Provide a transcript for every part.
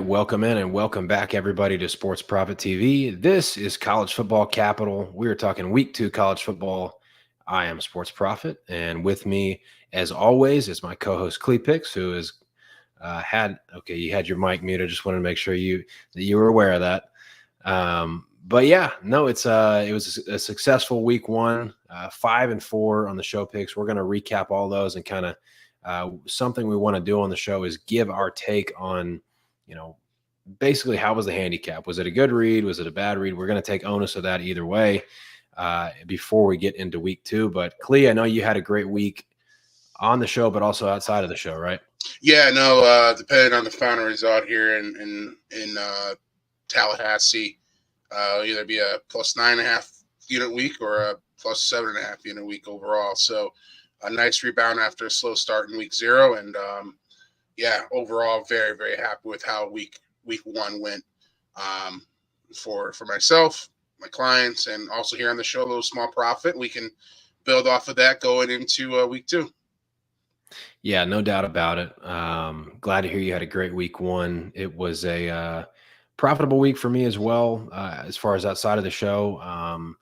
welcome in and welcome back, everybody, to Sports Prophet TV. This is College Football Capital. We are talking Week 2 college football. I am Sports Prophet, and with me, as always, is my co-host ClePicks, who has you had your mic muted. I just wanted to make sure that you were aware of that. But yeah, no, it was a successful Week 1, 5-4 on the show picks. We're going to recap all those and kind of something we want to do on the show is give our take on, basically how was the handicap? Was it a good read? Was it a bad read? We're going to take onus of that either way before we get into Week 2. But Clea, I know you had a great week on the show, but also outside of the show, right? Yeah, no, depending on the final result here in Tallahassee, either be a plus 9.5 unit week or a plus 7.5 unit week overall. So a nice rebound after a slow start in week 0. And overall, very, very happy with how week 1 went for myself, my clients, and also here on the show, a little small profit. We can build off of that going into week 2. Yeah, no doubt about it. Glad to hear you had a great week 1. It was a profitable week for me as well, as far as outside of the show.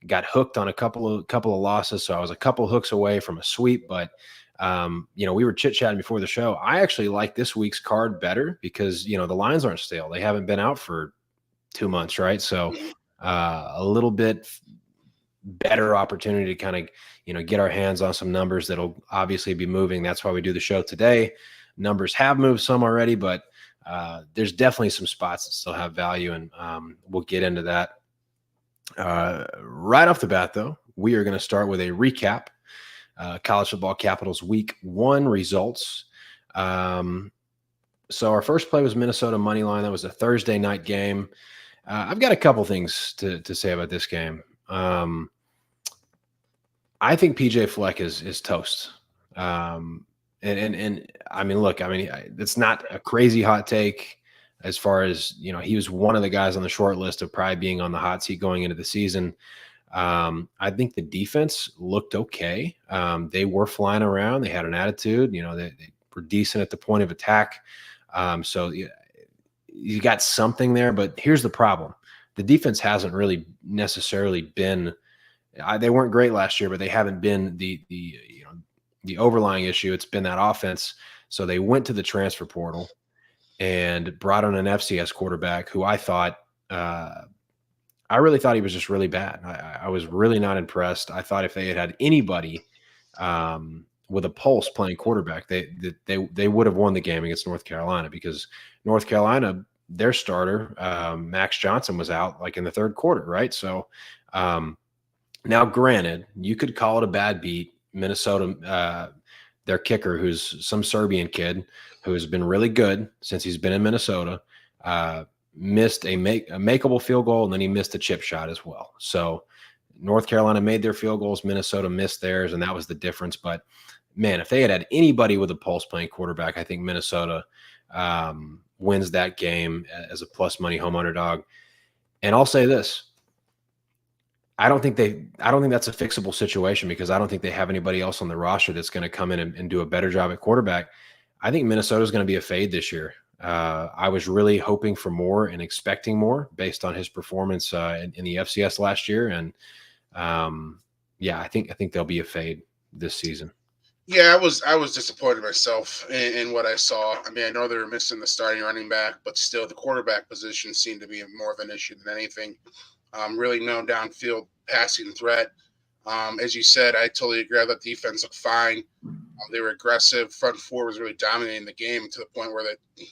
Got hooked on a couple of losses, so I was a couple hooks away from a sweep. But we were chit-chatting before the show. I actually like this week's card better because the lines aren't stale. They haven't been out for 2 months, right? So a little bit better opportunity to kind of get our hands on some numbers that'll obviously be moving. That's why we do the show today. Numbers have moved some already, but there's definitely some spots that still have value, and we'll get into that. Right off the bat, though, we are going to start with a recap. College Football Capital's Week 1 results. So our first play was Minnesota money line. That was a Thursday night game. I've got a couple things to say about this game. I think PJ Fleck is toast. And I mean, look, it's not a crazy hot take as far as, he was one of the guys on the short list of probably being on the hot seat going into the season. I think the defense looked okay. They were flying around. They had an attitude, they were decent at the point of attack. So you got something there, but here's the problem. The defense hasn't really necessarily been, they weren't great last year, but they haven't been the overlying issue. It's been that offense. So they went to the transfer portal and brought on an FCS quarterback who I really thought he was just really bad. I was really not impressed. I thought if they had anybody with a pulse playing quarterback, they would have won the game against North Carolina, because North Carolina, their starter, Max Johnson, was out like in the third quarter, right? So now, granted, you could call it a bad beat. Minnesota, their kicker, who's some Serbian kid who has been really good since he's been in Minnesota, missed a makeable field goal, and then he missed a chip shot as well. So North Carolina made their field goals, Minnesota missed theirs, and that was the difference. But man, if they had anybody with a pulse playing quarterback, I think Minnesota wins that game as a plus money home underdog. And I'll say this. I don't think that's a fixable situation, because I don't think they have anybody else on the roster that's going to come in and do a better job at quarterback. I think Minnesota is going to be a fade this year. I was really hoping for more and expecting more based on his performance in the FCS last year. And I think they'll be a fade this season. Yeah, I was disappointed myself in what I saw. I mean, I know they were missing the starting running back, but still the quarterback position seemed to be more of an issue than anything. Really no downfield passing threat. As you said, I totally agree. I thought defense looked fine. They were aggressive. Front four was really dominating the game to the point where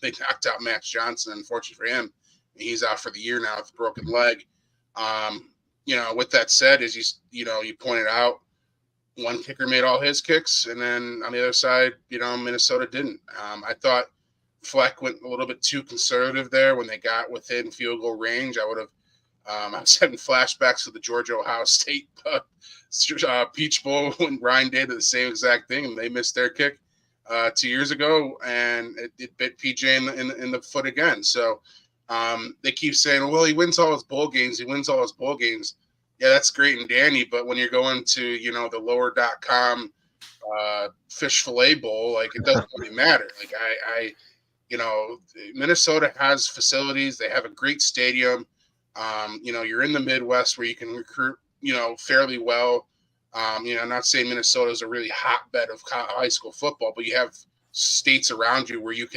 they knocked out Max Johnson. Unfortunately for him, he's out for the year now with a broken leg. With that said, as you pointed out, one kicker made all his kicks, and then on the other side, Minnesota didn't. I thought Fleck went a little bit too conservative there when they got within field goal range. I was having flashbacks to the Georgia-Ohio State Peach Bowl when Ryan did the same exact thing, and they missed their kick 2 years ago, and it bit PJ in the foot again. So they keep saying, well, he wins all his bowl games. Yeah, that's great and dandy, but when you're going to, the lower.com fish fillet bowl, like, it doesn't really matter. Like, Minnesota has facilities. They have a great stadium. You're in the Midwest where you can recruit, fairly well. I'm not saying Minnesota is a really hotbed of high school football, but you have states around you where you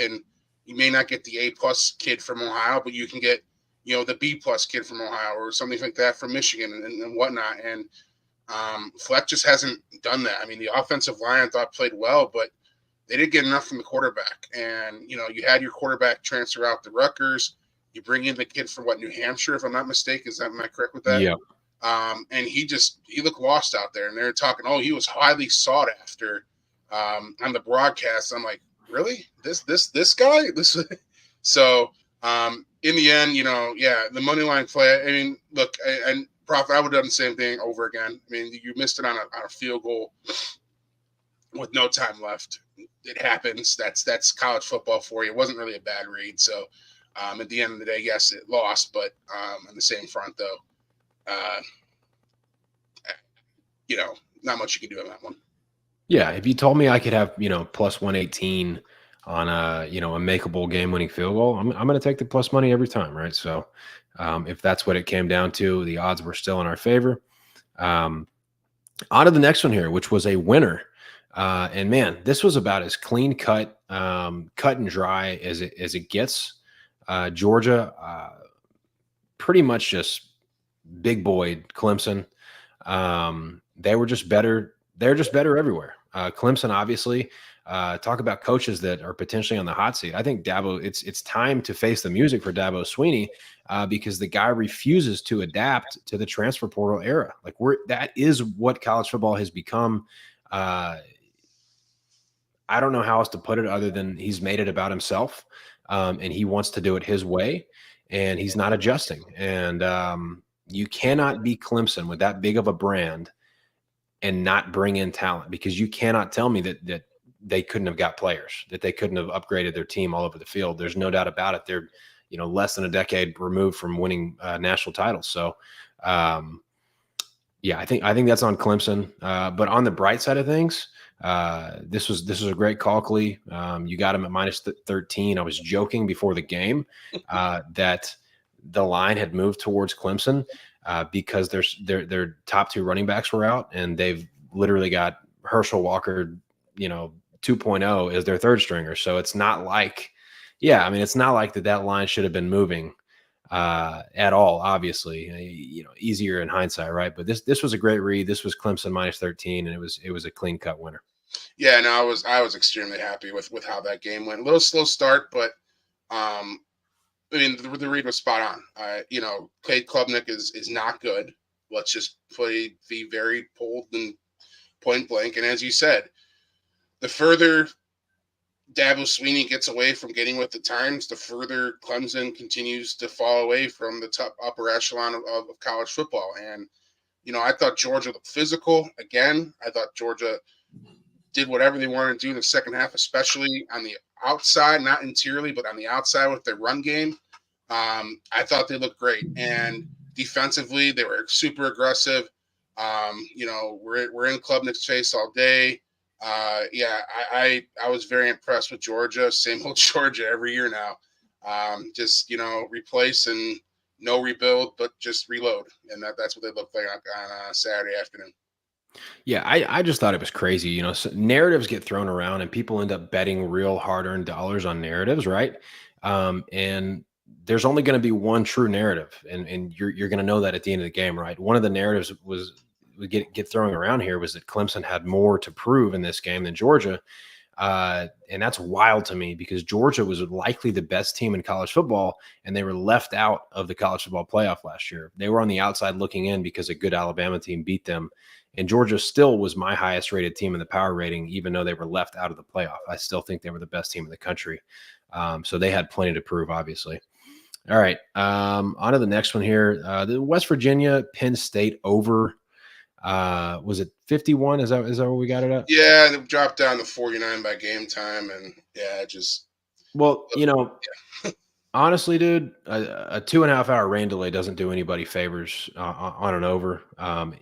may not get the A+ kid from Ohio, but you can get, the B+ kid from Ohio or something like that from Michigan and whatnot. And Fleck just hasn't done that. I mean, the offensive line I thought played well, but they didn't get enough from the quarterback. And, you had your quarterback transfer out to Rutgers. You bring in the kid from New Hampshire, if I'm not mistaken. Am I correct with that? Yeah. And he looked lost out there. And they were talking, he was highly sought after on the broadcast. I'm like, really? This guy? So in the end, the money line play. I mean, look, and Proph, I would have done the same thing over again. I mean, you missed it on a field goal with no time left. It happens. That's college football for you. It wasn't really a bad read. So at the end of the day, yes, it lost, but on the same front, though, not much you can do on that one. Yeah, if you told me I could have, plus 118 on a makeable game-winning field goal, I'm going to take the plus money every time, right? So if that's what it came down to, the odds were still in our favor. On to the next one here, which was a winner. And man, this was about as clean cut and dry as it gets. Georgia, pretty much just big boy Clemson. They were just better. They're just better everywhere. Clemson, obviously, talk about coaches that are potentially on the hot seat. I think Dabo, it's time to face the music for Dabo Swinney because the guy refuses to adapt to the transfer portal era. Like that is what college football has become. I don't know how else to put it other than he's made it about himself, and he wants to do it his way, and he's not adjusting. And you cannot be Clemson with that big of a brand and not bring in talent, because you cannot tell me that they couldn't have got players, that they couldn't have upgraded their team all over the field. There's no doubt about it. They're, less than a decade removed from winning national titles. So, yeah, I think that's on Clemson. But on the bright side of things, this was a great call, Clee. You got him at minus 13. I was joking before the game that the line had moved towards Clemson because their top two running backs were out, and they've literally got Herschel Walker, 2.0 as their third stringer. So it's not like, it's not like that line should have been moving at all. Obviously, easier in hindsight, right? But this was a great read. This was Clemson minus 13, and it was a clean cut winner. Yeah, no, I was extremely happy with how that game went. A little slow start, but the read was spot on. Cade Klubnik is not good. Let's just be very bold and point blank. And as you said, the further Dabo Swinney gets away from getting with the times, the further Clemson continues to fall away from the top upper echelon of college football. And, I thought Georgia looked physical. Again, I thought Georgia did whatever they wanted to do in the second half, especially on the outside, not interiorly, but on the outside with their run game. I thought they looked great. And defensively, they were super aggressive. We're in Klubnik's face all day. I was very impressed with Georgia. Same old Georgia every year now. Replace and no rebuild, but just reload. And that's what they look like on Saturday afternoon. Yeah, I just thought it was crazy. So narratives get thrown around and people end up betting real hard-earned dollars on narratives, right? And there's only going to be one true narrative, and you're going to know that at the end of the game, right? One of the narratives was get throwing around here was that Clemson had more to prove in this game than Georgia. And that's wild to me because Georgia was likely the best team in college football, and they were left out of the college football playoff last year. They were on the outside looking in because a good Alabama team beat them. And Georgia still was my highest rated team in the power rating, even though they were left out of the playoff. I still think they were the best team in the country. So they had plenty to prove, obviously. All right. On to the next one here. The West Virginia Penn State over. Was it 51? Is that what we got it at? Yeah, they dropped down to 49 by game time, and honestly, dude, a 2.5 hour rain delay doesn't do anybody favors on an over.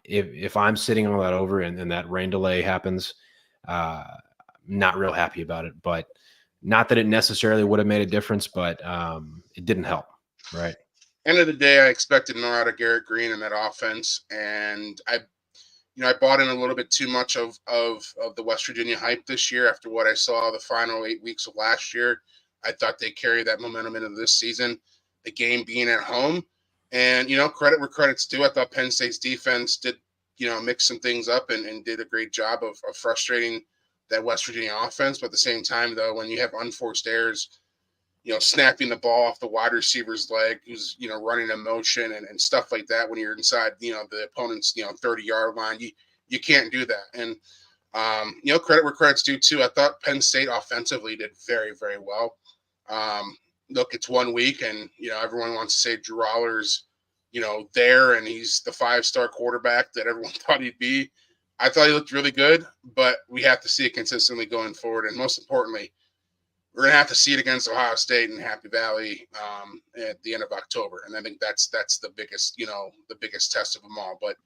If I'm sitting on that over and that rain delay happens, not real happy about it. But Not that it necessarily would have made a difference, but it didn't help, right? End of the day, I expected more out of Garrett Green in that offense, and I bought in a little bit too much of the West Virginia hype this year after what I saw the final 8 weeks of last year. I thought they carried that momentum into this season. The game being at home, and credit where credit's due. I thought Penn State's defense did mix some things up and did a great job of frustrating that West Virginia offense. But at the same time, though, when you have unforced errors, snapping the ball off the wide receiver's leg, who's, running a motion and stuff like that when you're inside, the opponent's, 30-yard line, you can't do that. And, credit where credit's due too. I thought Penn State offensively did very, very well. Look, it's 1 week and, everyone wants to say Drew Allar's, there and he's the 5-star quarterback that everyone thought he'd be. I thought he looked really good, but we have to see it consistently going forward. And most importantly, we're going to have to see it against Ohio State and Happy Valley at the end of October. And I think that's the biggest, the biggest test of them all. But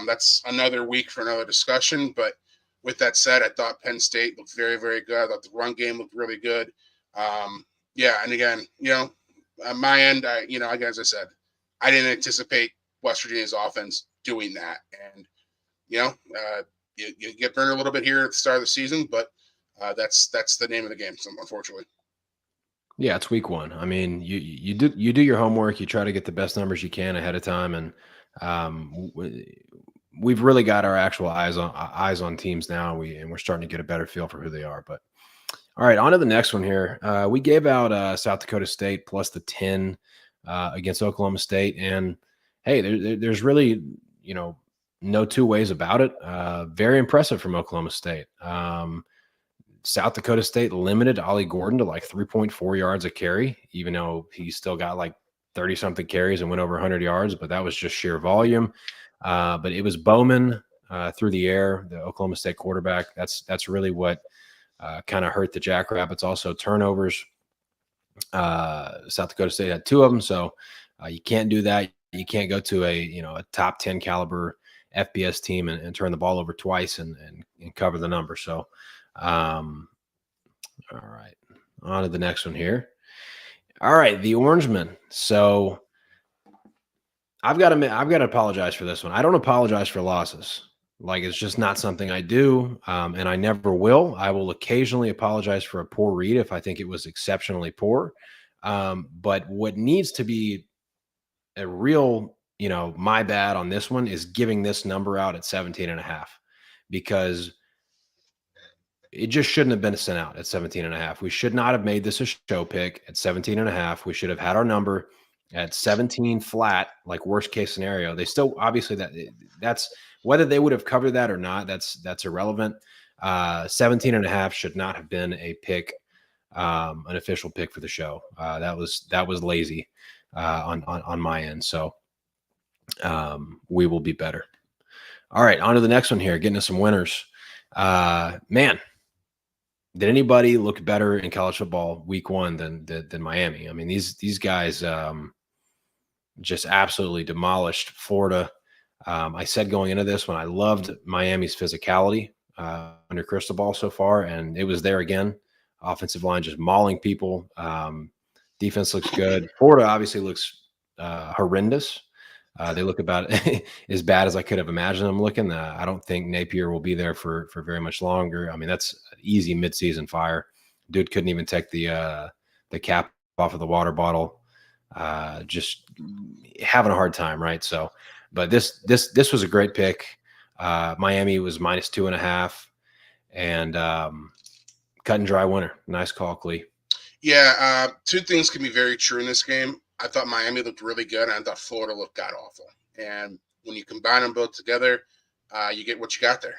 that's another week for another discussion. But with that said, I thought Penn State looked very, very good. I thought the run game looked really good. And again, on my end, as I said, I didn't anticipate West Virginia's offense doing that. And, you get burned a little bit here at the start of the season, but that's the name of the game, unfortunately. Yeah, it's week 1. I mean, you do your homework. You try to get the best numbers you can ahead of time, and we've really got our actual eyes on teams now. We're starting to get a better feel for who they are. But all right, on to the next one here. We gave out South Dakota State plus the 10 against Oklahoma State, and hey, there's really no two ways about it. Very impressive from Oklahoma State. South Dakota State limited Ollie Gordon to like 3.4 yards a carry, even though he still got like 30-something carries and went over 100 yards, but that was just sheer volume. But it was Bowman through the air, the Oklahoma State quarterback. That's really what kind of hurt the Jackrabbits. Also turnovers. South Dakota State had 2 of them, so you can't do that. You can't go to a top 10 caliber FBS team and turn the ball over twice and cover the number. So, all right, on to the next one here. All right, the Orangemen. So I've got to apologize for this one. I don't apologize for losses. Like, it's just not something I do, and I never will. I will occasionally apologize for a poor read if I think it was exceptionally poor. But what needs to be a real, my bad on this one is giving this number out at 17.5, because it just shouldn't have been sent out at 17.5. We should not have made this a show pick at 17.5. We should have had our number at 17 flat, like worst case scenario. They still, obviously, that's whether they would have covered that or not, that's irrelevant. 17.5 should not have been a pick, an official pick for the show. That was lazy on my end. So we will be better. All right, on to the next one here, getting to some winners. Man, did anybody look better in college football week 1 than Miami? I mean, these guys just absolutely demolished Florida. I said going into this one, I loved Miami's physicality under Cristobal so far, and it was there again. Offensive line just mauling people. Defense looks good. Florida obviously looks horrendous. They look about as bad as I could have imagined them looking. I don't think Napier will be there for very much longer. I mean, that's an easy midseason fire. Dude couldn't even take the cap off of the water bottle. Just having a hard time, right? So, but this was a great pick. Miami was minus 2.5, and cut and dry winner. Nice call, Clee. Yeah, 2 things can be very true in this game. I thought Miami looked really good, and I thought Florida looked god awful. And when you combine them both together, you get what you got there.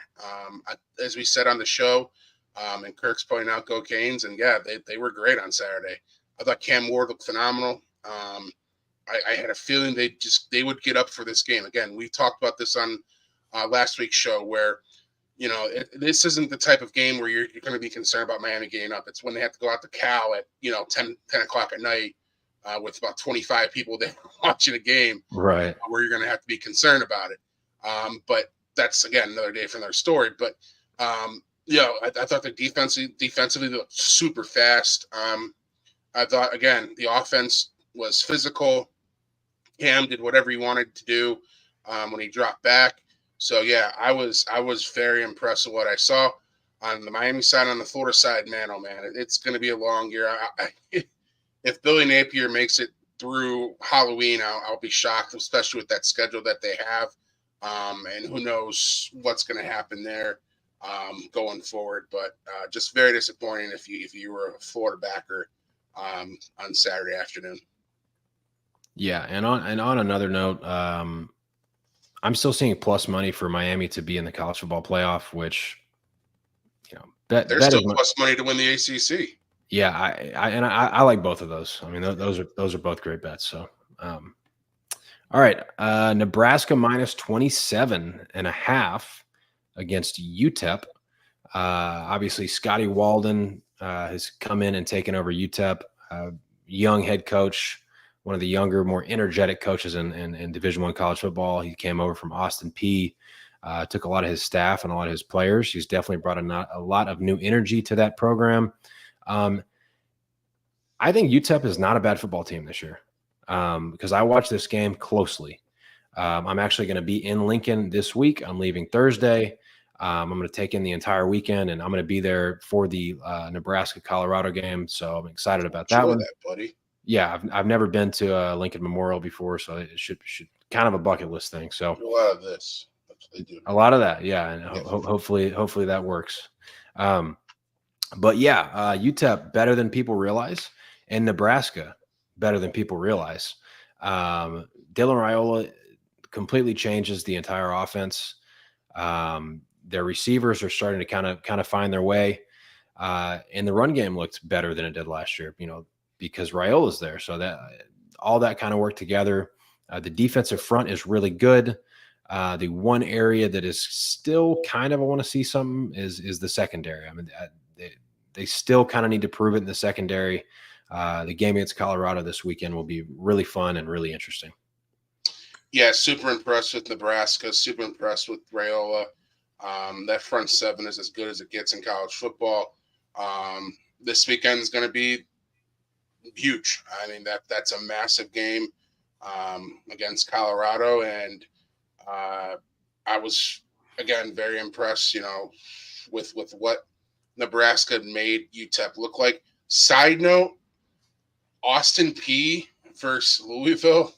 As we said on the show, and Kirk's pointing out, go Canes, and yeah, they were great on Saturday. I thought Cam Ward looked phenomenal. I had a feeling they would get up for this game. Again, we talked about this on last week's show where, this isn't the type of game where you're going to be concerned about Miami getting up. It's when they have to go out to Cal at, 10 o'clock at night with about 25 people there watching a game, right? Where you're going to have to be concerned about it. But that's, again, another day for another story. But, I thought the defensively looked super fast. I thought again the offense was physical. Cam did whatever he wanted to do when he dropped back. So yeah, I was very impressed with what I saw on the Miami side. On the Florida side, man, oh man, it's going to be a long year. If Billy Napier makes it through Halloween, I'll be shocked, especially with that schedule that they have. And who knows what's going to happen there going forward. But just very disappointing if you were a Florida backer on Saturday afternoon. Yeah, and on another note, I'm still seeing plus money for Miami to be in the college football playoff, which There's that still is my, plus money to win the ACC. yeah, I like both of those. I mean, those are both great bets. So, all right, Nebraska minus 27.5 against UTEP. Obviously, Scotty Walden has come in and taken over UTEP. Young head coach, one of the younger, more energetic coaches in Division I college football. He came over from Austin Peay. Took a lot of his staff and a lot of his players. He's definitely brought a lot of new energy to that program. I think UTEP is not a bad football team this year because I watched this game closely. I'm actually going to be in Lincoln this week. I'm leaving Thursday. I'm going to take in the entire weekend, and I'm going to be there for the Nebraska-Colorado game. So I'm excited about that one. That, buddy. Yeah, I've never been to Lincoln Memorial before, so it should kind of a bucket list thing. So a lot of this. They do. A lot of that, yeah, and hopefully that works. But yeah, UTEP better than people realize, and Nebraska better than people realize. Dylan Raiola completely changes the entire offense. Their receivers are starting to kind of find their way, and the run game looked better than it did last year. Because Raiola's there, so that all that kind of worked together. The defensive front is really good. The one area that is still kind of I want to see something is the secondary. I mean, they still kind of need to prove it in the secondary. The game against Colorado this weekend will be really fun and really interesting. Yeah, super impressed with Nebraska. Super impressed with Raiola. That front seven is as good as it gets in college football. This weekend is going to be huge. I mean, that's a massive game against Colorado, and I was again very impressed, with what Nebraska made UTEP look like. Side note: Austin Peay versus Louisville.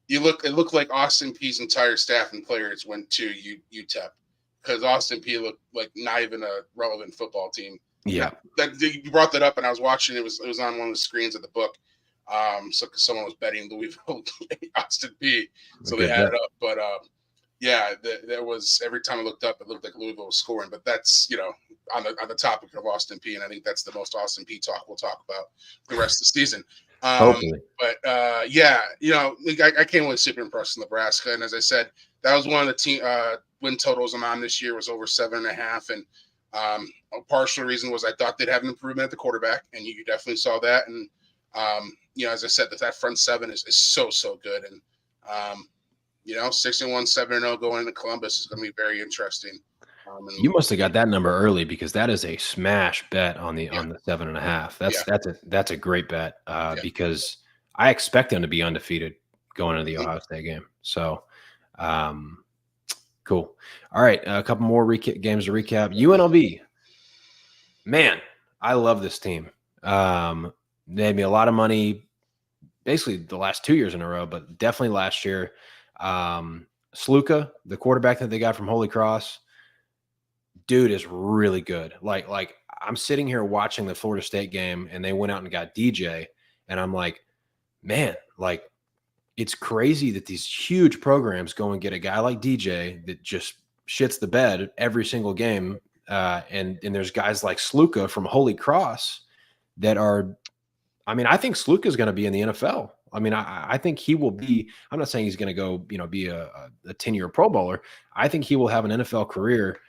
It looked like Austin Peay's entire staff and players went to UTEP because Austin Peay looked like not even a relevant football team. Yeah, that you brought that up, and I was watching. It was on one of the screens of the book. So someone was betting Louisville, Austin Peay, so they had it up. But yeah, there was every time I looked up, it looked like Louisville was scoring. But that's on the topic of Austin Peay, and I think that's the most Austin Peay talk we'll talk about the rest of the season. But yeah, I came away super impressed with Nebraska, and as I said, that was one of the team win totals I'm on this year was over 7.5, and a partial reason was I thought they'd have an improvement at the quarterback, and you definitely saw that. And as I said, that front seven is so good, and 6-1, 7-0 going into Columbus is going to be very interesting. You must have got that number early because that is a smash bet on the 7.5. That's a great bet because I expect them to be undefeated going into the Ohio State game. So, cool. All right, a couple more games to recap. UNLV, man, I love this team. They made me a lot of money, basically the last 2 years in a row, but definitely last year. Sluka, the quarterback that they got from Holy Cross, dude is really good. Like I'm sitting here watching the Florida State game, and they went out and got DJ, and I'm like, man, like it's crazy that these huge programs go and get a guy like DJ that just shits the bed every single game. And there's guys like Sluka from Holy Cross that are, I mean, I think Sluka is going to be in the NFL. I mean, I think he will be, I'm not saying he's going to go, be a 10-year Pro Bowler. I think he will have an NFL career.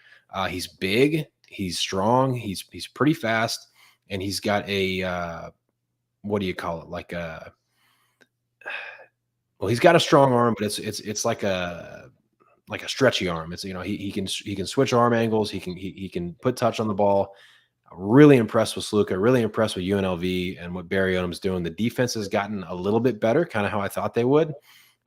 He's big, he's strong, he's pretty fast, and he's got a, what do you call it? Well, he's got a strong arm, but it's like like a stretchy arm. It's, he can switch arm angles. He can put touch on the ball. Really impressed with Sluka, really impressed with UNLV and what Barry Odom's doing. The defense has gotten a little bit better, kind of how I thought they would.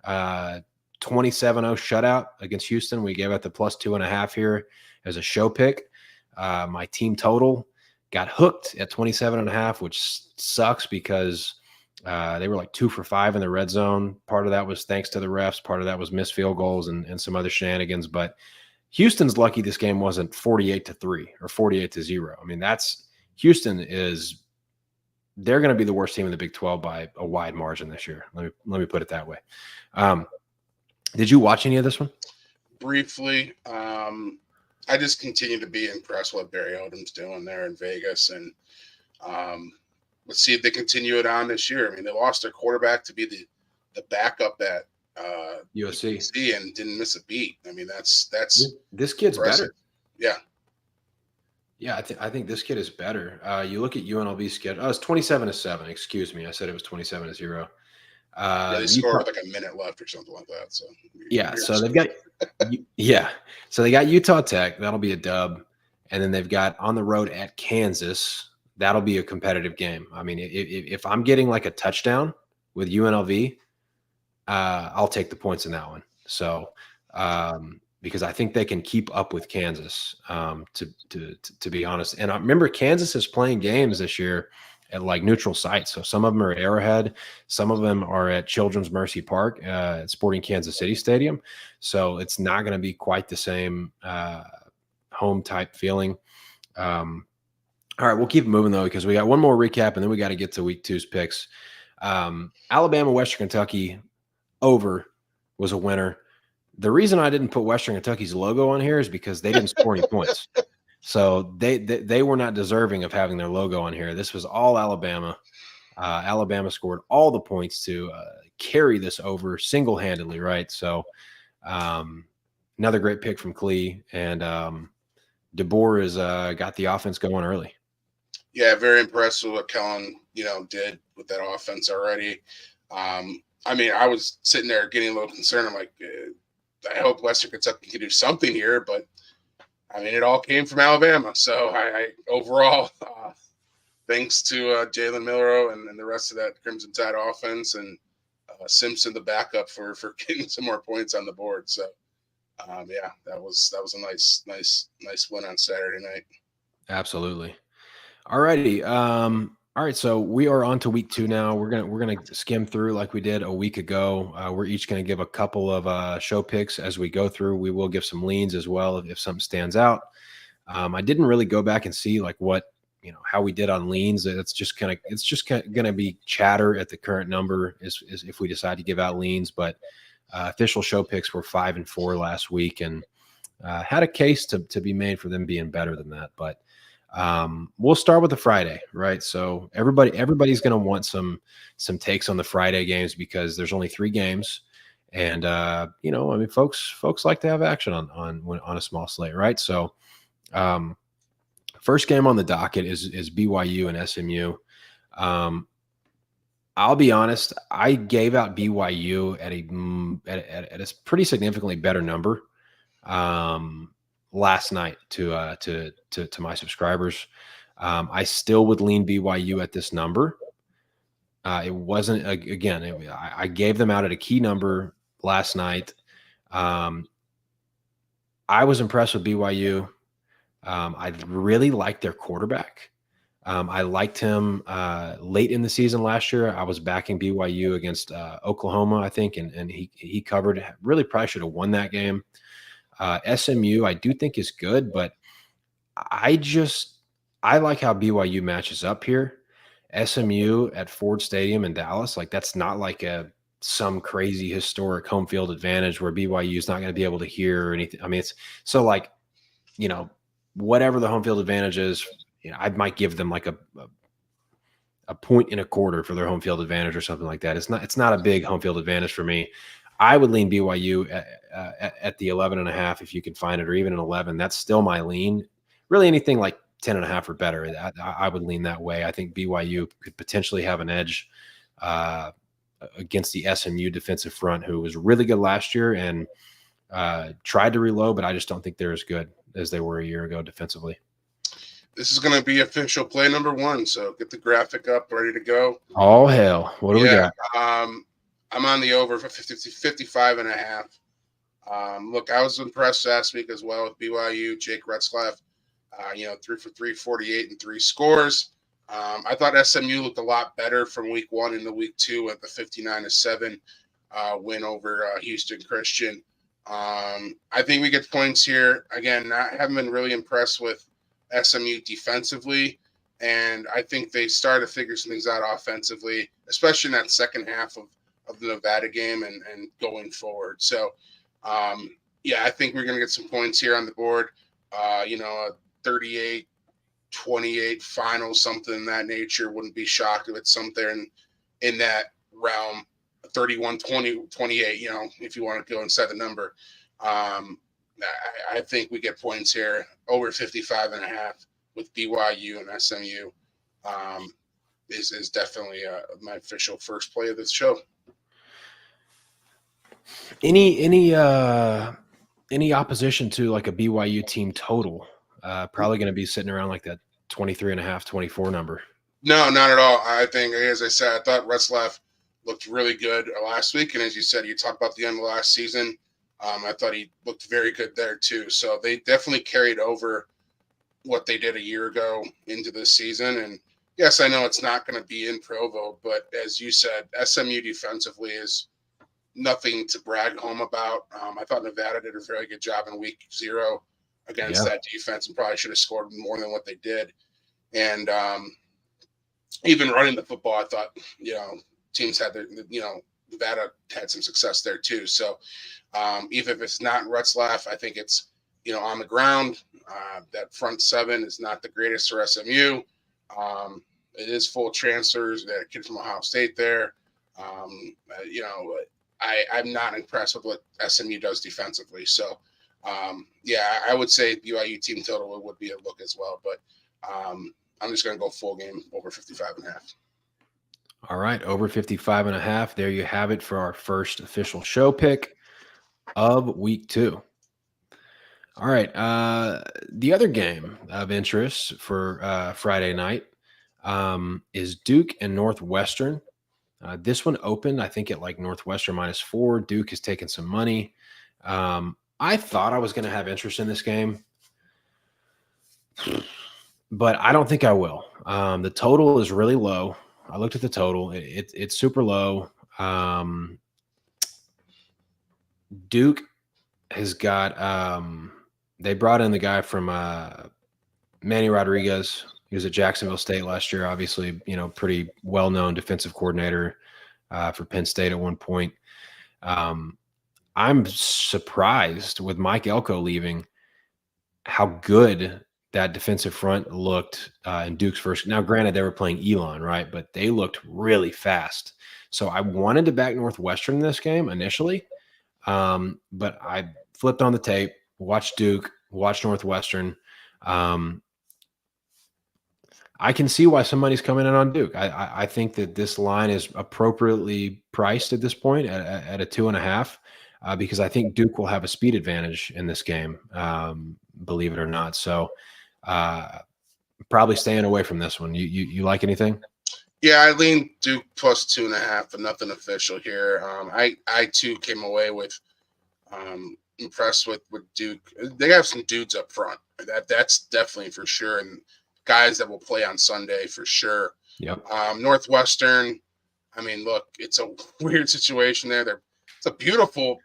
27-0 shutout against Houston. We gave out the +2.5 here as a show pick. My team total got hooked at 27.5, which sucks because they were like 2 for 5 in the red zone. Part of that was thanks to the refs. Part of that was missed field goals and some other shenanigans. But Houston's lucky this game wasn't 48-3 or 48-0. I mean, Houston is – they're going to be the worst team in the Big 12 by a wide margin this year. Let me put it that way. Did you watch any of this one? Briefly. I just continue to be impressed with what Barry Odom's doing there in Vegas, and let's see if they continue it on this year. I mean, they lost their quarterback to be the backup at USC and didn't miss a beat. I mean, that's this kid's impressive. Better. Yeah, I think this kid is better. You look at UNLV's schedule. Oh, it's 27-7. Excuse me, I said it was 27-0. They scored with like a minute left or something like that. So so they've got so they got Utah Tech. That'll be a dub, and then they've got on the road at Kansas. That'll be a competitive game. I mean, if I'm getting like a touchdown with UNLV, I'll take the points in that one. So because I think they can keep up with Kansas. To be honest, and I remember Kansas is playing games this year at like neutral sites. So some of them are at Arrowhead, some of them are at Children's Mercy Park at Sporting Kansas City Stadium. So it's not going to be quite the same home type feeling. All right, we'll keep moving though, because we got one more recap and then we got to get to week 2's picks. Alabama, Western Kentucky over was a winner. The reason I didn't put Western Kentucky's logo on here is because they didn't score any points. So they were not deserving of having their logo on here. This was all Alabama. Alabama scored all the points to carry this over single-handedly, right? So another great pick from Cle, and DeBoer has got the offense going early. Yeah, very impressed with what Kellen, did with that offense already. I mean, I was sitting there getting a little concerned. I'm like, I hope Western Kentucky can do something here, but I mean, it all came from Alabama. So I overall, thanks to Jalen Milroe and the rest of that Crimson Tide offense, and Simpson, the backup, for getting some more points on the board. So yeah, that was a nice win on Saturday night. Absolutely. All righty. All right, so we are on to week 2 now. We're gonna skim through like we did a week ago. We're each gonna give a couple of show picks as we go through. We will give some leans as well if something stands out. I didn't really go back and see like what how we did on leans. It's just gonna be chatter at the current number is if we decide to give out leans. But official show picks were 5 and 4 last week, and had a case to be made for them being better than that. But we'll start with the Friday, right? So everybody's going to want some takes on the Friday games because there's only 3 games, and I mean, folks like to have action on a small slate, right? So, first game on the docket is BYU and SMU. I'll be honest, I gave out BYU at a pretty significantly better number last night to my subscribers. I still would lean BYU at this number. It wasn't I gave them out at a key number last night. I was impressed with BYU. I really liked their quarterback. I liked him late in the season last year. I was backing BYU against Oklahoma, I think, and he covered. Really probably should have won that game. SMU, I do think is good, but I like how BYU matches up here. SMU at Ford Stadium in Dallas, like that's not like some crazy historic home field advantage where BYU is not going to be able to hear or anything. I mean, it's so like, whatever the home field advantage is, I might give them like a point and a quarter for their home field advantage or something like that. It's not a big home field advantage for me. I would lean BYU at the 11.5 if you can find it, or even an 11. That's still my lean. Really, anything like 10.5 or better, I would lean that way. I think BYU could potentially have an edge against the SMU defensive front, who was really good last year, and tried to reload, but I just don't think they're as good as they were a year ago defensively. This is going to be official play number 1, so get the graphic up, ready to go. All hell. What do we got? I'm on the over for 55.5. Look, I was impressed last week as well with BYU. Jake Retzlaff, 3 for 3, 48 and 3 scores. I thought SMU looked a lot better from week 1 into week 2 at the 59-7 win over Houston Christian. I think we get points here. Again, I haven't been really impressed with SMU defensively, and I think they started to figure some things out offensively, especially in that second half of the Nevada game and going forward. So, I think we're going to get some points here on the board. A 38-28 final, something in that nature. Wouldn't be shocked if it's something in that realm. 31-20, 28, if you want to go inside the number. I think we get points here over 55.5 with BYU and SMU. Is definitely my official first play of this show. Any opposition to like a BYU team total? Probably going to be sitting around like that 23.5, 24 number. No, not at all. I think, as I said, I thought Retzlaff looked really good last week. And as you said, you talked about the end of last season. I thought he looked very good there too. So they definitely carried over what they did a year ago into this season. And yes, I know it's not going to be in Provo, but as you said, SMU defensively is nothing to brag home about. I thought Nevada did a very good job in week 0 against that defense and probably should have scored more than what they did. And even running the football, I thought, teams had their, Nevada had some success there too. So even if it's not Retzlaff, I think it's, on the ground. That front 7 is not the greatest for SMU. It is full transfers. That kid from Ohio State there. I'm not impressed with what SMU does defensively. So, I would say BYU team total would be a look as well. But I'm just going to go full game over 55.5. All right, over 55.5. There you have it for our first official show pick of week 2. All right, the other game of interest for Friday night is Duke and Northwestern. This one opened, I think, at like Northwestern -4. Duke has taken some money. I thought I was going to have interest in this game, but I don't think I will. The total is really low. I looked at the total. It's super low. Duke has got they brought in the guy from Manny Rodriguez. He was at Jacksonville State last year, obviously, pretty well-known defensive coordinator for Penn State at one point. I'm surprised with Mike Elko leaving how good that defensive front looked in Duke's first. Now, granted, they were playing Elon, right? But they looked really fast. So I wanted to back Northwestern in this game initially, but I flipped on the tape, watched Duke, watched Northwestern. I can see why somebody's coming in on Duke. I think that this line is appropriately priced at this point at a 2.5 because I think Duke will have a speed advantage in this game, believe it or not. So probably staying away from this one. You like anything? Yeah, I lean Duke plus 2.5, but nothing official here. I too came away with impressed with Duke. They have some dudes up front. That's definitely for sure, and guys that will play on Sunday for sure. Yep. Northwestern. I mean, look, it's a weird situation there. It's a beautiful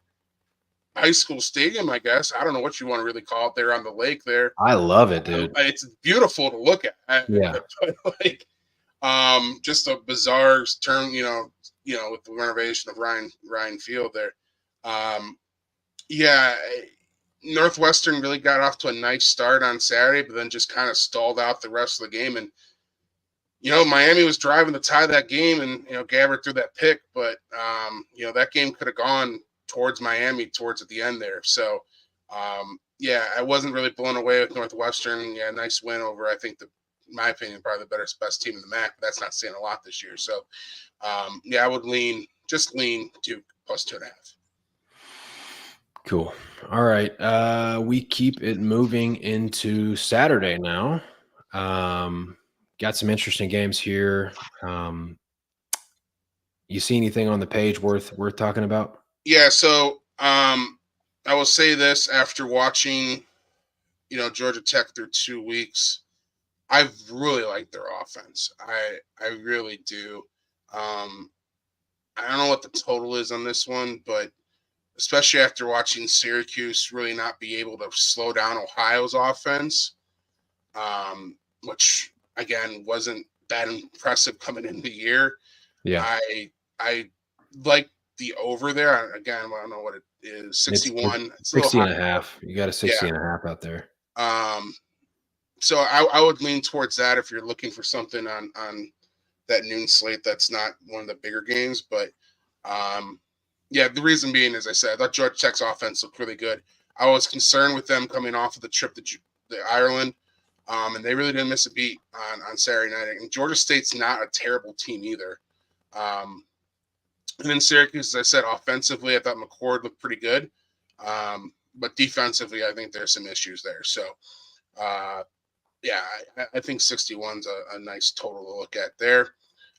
high school stadium, I guess. I don't know what you want to really call it there on the lake there. I love it, dude. It's beautiful to look at. Yeah. But just a bizarre turn, with the renovation of Ryan Field there. Northwestern really got off to a nice start on Saturday, but then just kind of stalled out the rest of the game. And, Miami was driving to tie that game and, Gabbard threw that pick, but, that game could have gone towards Miami towards at the end there. So, I wasn't really blown away with Northwestern. Yeah, nice win over, I think, in my opinion, probably the best team in the MAC, but that's not saying a lot this year. So, I would lean Duke plus 2.5. Cool. All right. We keep it moving into Saturday now. Got some interesting games here. You see anything on the page worth talking about? Yeah, so I will say this after watching, Georgia Tech through 2 weeks. I really like their offense. I really do. Um, I don't know what the total is on this one, but especially after watching Syracuse really not be able to slow down Ohio's offense, which again wasn't that impressive coming into the year. Yeah. I like the over there. Again, I don't know what it is. It's 61. It's a little 60 high. and a half. You got a Yeah. 60 and a half out there. Um, so I would lean towards that if you're looking for something on that noon slate. That's not one of the bigger games, but um, yeah, the reason being, as I said, I thought Georgia Tech's offense looked really good. I was concerned with them coming off of the trip to Ireland, and they really didn't miss a beat on Saturday night. And Georgia State's not a terrible team either. Um, and then Syracuse, as I said, offensively, I thought McCord looked pretty good, but defensively, I think there's some issues there. So, uh, yeah, I think 61's a nice total to look at there.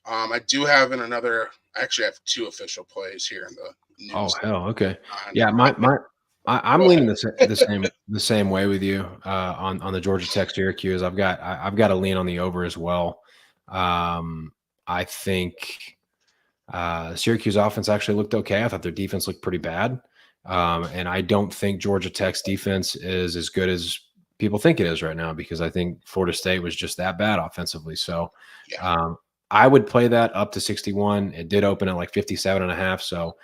I do have in another. I actually have two official plays here in the Oh news. hell, okay. On Yeah, I'm Go ahead. leaning the same way with you on the Georgia Tech Syracuse. I've got to lean on the over as well. I think Syracuse offense actually looked okay. I thought their defense looked pretty bad, and I don't think Georgia Tech's defense is as good as people think it is right now because I think Florida State was just that bad offensively. So Yeah. um, I would play that up to 61. It did open at like 57 and a half. So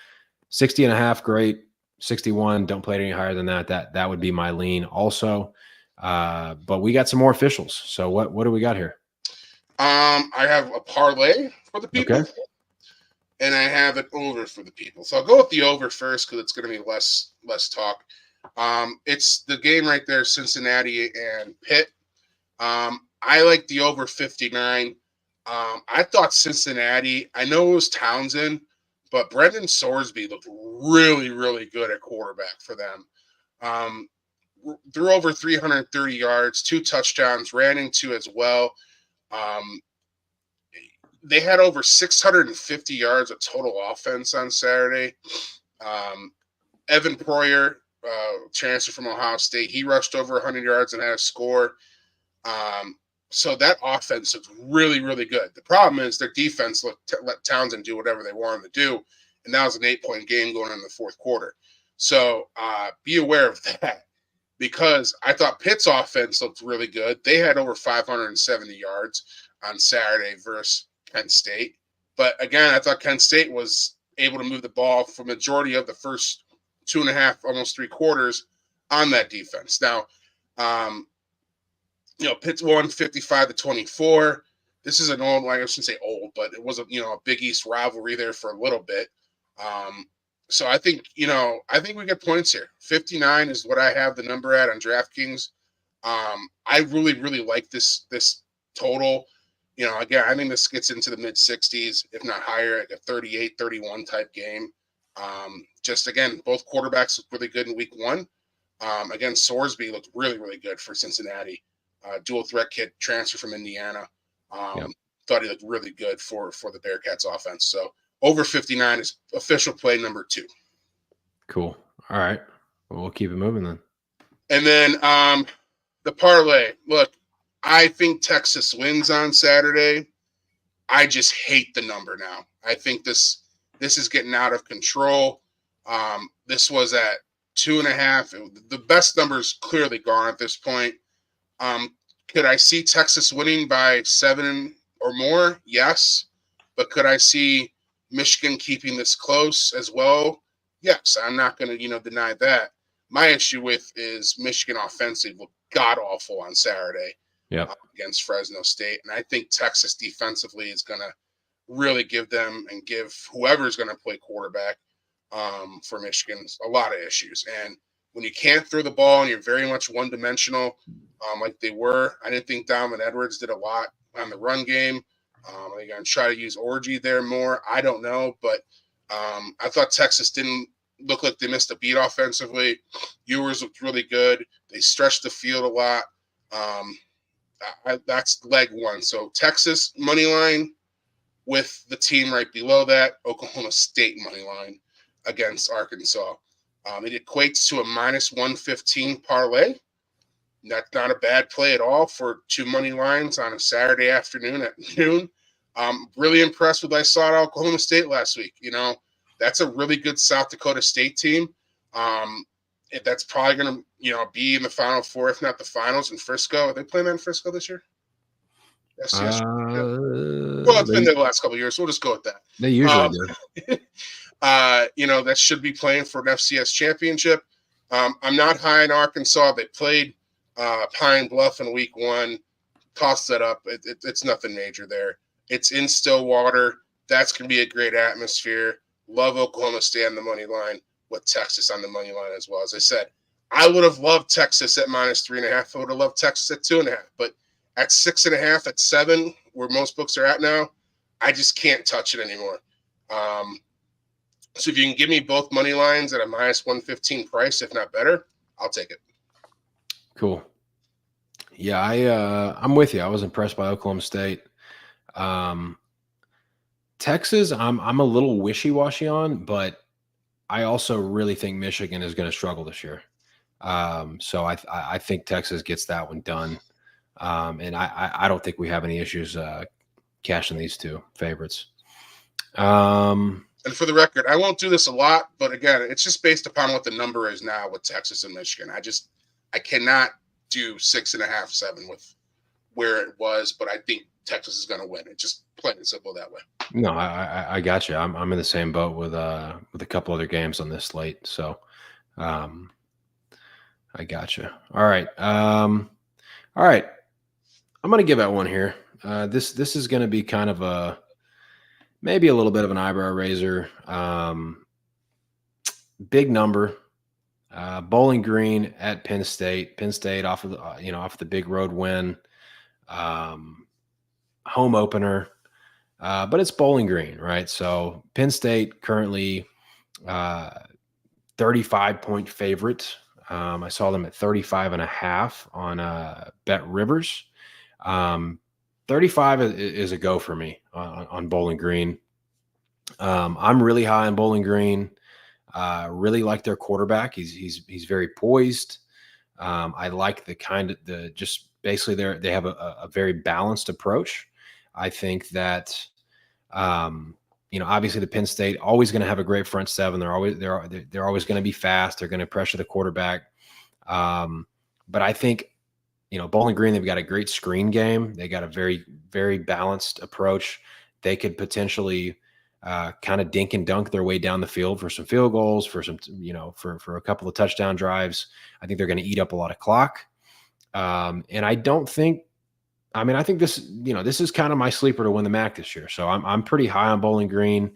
60 and a half, great. 61, don't play it any higher than that. That would be my lean also. But we got some more officials. So what do we got here? I have a parlay for the Okay. people, and I have it over for the people. So I'll go with the over first because it's going to be less talk. It's the game right there, Cincinnati and Pitt. I like the over 59. I thought Cincinnati. I know it was Townsend, but Brendan Sorsby looked really, really good at quarterback for them. Um, threw over 330 yards, 2 touchdowns, ran into as well. Um, they had over 650 yards of total offense on Saturday. Um, Evan Proyer, transfer from Ohio State, he rushed over 100 yards and had a score. So that offense looks really, really good. The problem is their defense let Townsend do whatever they wanted to do, and that was an 8-point game going in the fourth quarter. So be aware of that because I thought Pitt's offense looked really good. They had over 570 yards on Saturday versus Kent State. But again, I thought Kent State was able to move the ball for majority of the first 2.5, almost 3 quarters on that defense. Now, Pitt's won 55-24. This is an old, like I shouldn't say old, but it was a Big East rivalry there for a little bit. So I think we get points here. 59 is what I have the number at on DraftKings. I really, really like this total. Again, I think this gets into the mid 60s, if not higher, like a 38-31 type game. Just again, both quarterbacks look really good in week one. Again, Sorsby looked really, really good for Cincinnati. Dual threat kid, transfer from Indiana. Yep. Thought he looked really good for the Bearcats offense. So over 59 is official play number 2. Cool. All right. Well, we'll keep it moving then. And then the parlay. Look, I think Texas wins on Saturday. I just hate the number now. I think this is getting out of control. This was at 2.5. The best number is clearly gone at this point. Could I see Texas winning by 7 or more? Yes. But could I see Michigan keeping this close as well? Yes. I'm not going to, deny that. My issue with is Michigan offensive looked god awful on Saturday against Fresno State. And I think Texas defensively is going to really give them and give whoever's going to play quarterback for Michigan a lot of issues. And when you can't throw the ball and you're very much one-dimensional like they were, I didn't think Donovan Edwards did a lot on the run game. They're going to try to use Orgy there more. I don't know, but I thought Texas didn't look like they missed a beat offensively. Ewers looked really good. They stretched the field a lot. That's leg one. So Texas money line with the team right below that, Oklahoma State money line against Arkansas. It equates to a -115 parlay. That's not a bad play at all for two money lines on a Saturday afternoon at noon. Really impressed with what I saw at Oklahoma State last week. That's a really good South Dakota State team. That's probably going to, be in the Final Four, if not the finals in Frisco. Are they playing that in Frisco this year? Yes. Well, it's been there the last couple of years, so we'll just go with that. They usually do. That should be playing for an FCS championship. I'm not high in Arkansas. They played Pine Bluff in week 1. Toss that up. It's nothing major there. It's in Stillwater. That's going to be a great atmosphere. Love Oklahoma State on the money line with Texas on the money line as well. As I said, I would have loved Texas at -3.5. I would have loved Texas at 2.5. But at 6.5, at 7, where most books are at now, I just can't touch it anymore. So if you can give me both money lines at a -115 price, if not better, I'll take it. Cool. Yeah, I'm with you. I was impressed by Oklahoma State. Texas, I'm a little wishy-washy on, but I also really think Michigan is going to struggle this year. So I think Texas gets that one done. And I don't think we have any issues cashing these two favorites. And for the record, I won't do this a lot, but again, it's just based upon what the number is now with Texas and Michigan. I cannot do 6.5, 7 with where it was, but I think Texas is going to win. It's just plain and simple that way. No, I got you. I'm in the same boat with a couple other games on this slate. So, I got you. All right. All right. I'm going to give out one here. This is going to be kind of maybe a little bit of an eyebrow raiser. Big number. Bowling Green at Penn State. Penn State off of the big road win. Home opener. But it's Bowling Green, right? So Penn State currently 35-point favorite. I saw them at 35.5 on Bet Rivers. 35 is a go for me on Bowling Green. I'm really high on Bowling Green. Really like their quarterback. He's very poised. I like just basically they have a very balanced approach. I think that obviously the Penn State always going to have a great front seven. They're always going to be fast. They're going to pressure the quarterback. But I think Bowling Green, they've got a great screen game. They got a very, very balanced approach. They could potentially kind of dink and dunk their way down the field for some field goals, for some, for a couple of touchdown drives. I think they're going to eat up a lot of clock. And I think this is kind of my sleeper to win the MAC this year. So I'm pretty high on Bowling Green.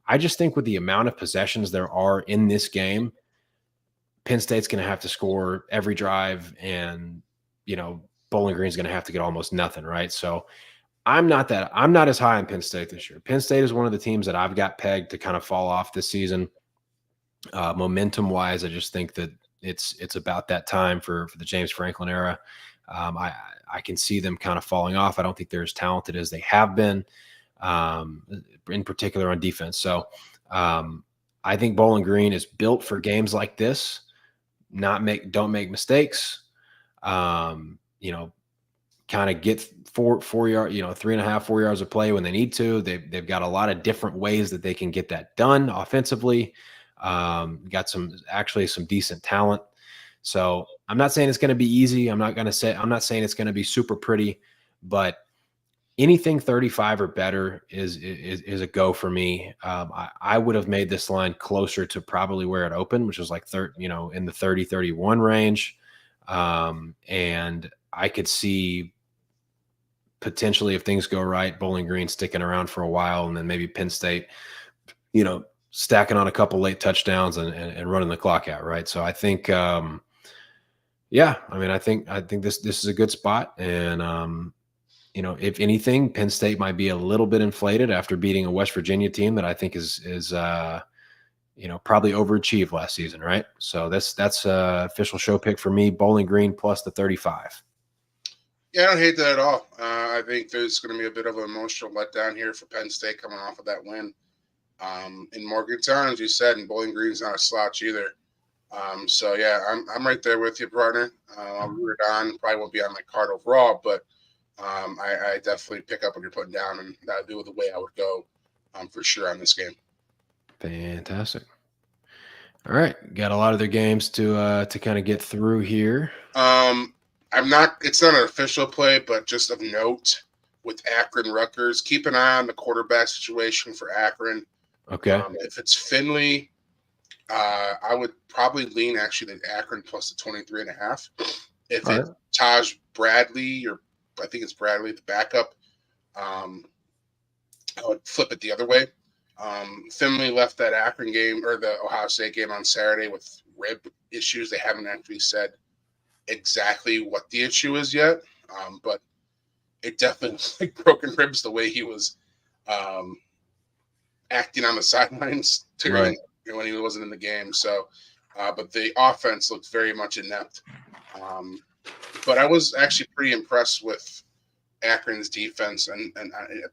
I just think with the amount of possessions there are in this game, Penn State's going to have to score every drive, and Bowling Green's going to have to get almost nothing, right? So I'm not as high on Penn State this year. Penn State is one of the teams that I've got pegged to kind of fall off this season. Momentum wise, I just think that it's about that time for the James Franklin era. I can see them kind of falling off. I don't think they're as talented as they have been, in particular on defense. So I think Bowling Green is built for games like this. Don't make mistakes. Kind of get 4 yards, 3.5, 4 yards of play when they need to. They've got a lot of different ways that they can get that done offensively. Got some decent talent. So I'm not saying it's going to be easy. I'm not saying it's going to be super pretty, but anything 35 or better is a go for me. I would have made this line closer to probably where it opened, which was like in the 30-31 range. And I could see potentially, if things go right, Bowling Green sticking around for a while, and then maybe Penn State, stacking on a couple late touchdowns and running the clock out, right? So I think, I think this is a good spot. And, if anything, Penn State might be a little bit inflated after beating a West Virginia team that I think is probably overachieved last season, right? So that's a official show pick for me. Bowling Green plus the 35. Yeah, I don't hate that at all. I think there's going to be a bit of an emotional letdown here for Penn State coming off of that win. In Morgantown, as you said, and Bowling Green's not a slouch either. So yeah, I'm right there with you, partner. I'll root it on. Probably won't be on my card overall, but I definitely pick up what you're putting down, and that would be the way I would go for sure on this game. Fantastic. All right, got a lot of their games to kind of get through here. I'm not. It's not an official play, but just of note with Akron Rutgers, keep an eye on the quarterback situation for Akron. Okay. If it's Finley, I would probably lean actually to Akron plus the 23.5. If it's Taj Bradley, or I think it's Bradley, the backup, I would flip it the other way. Finley left that Akron game or the Ohio State game on Saturday with rib issues. They haven't actually said exactly what the issue is yet, but it definitely was like broken ribs the way he was acting on the sidelines when he wasn't in the game. So, but the offense looked very much inept. But I was actually pretty impressed with Akron's defense and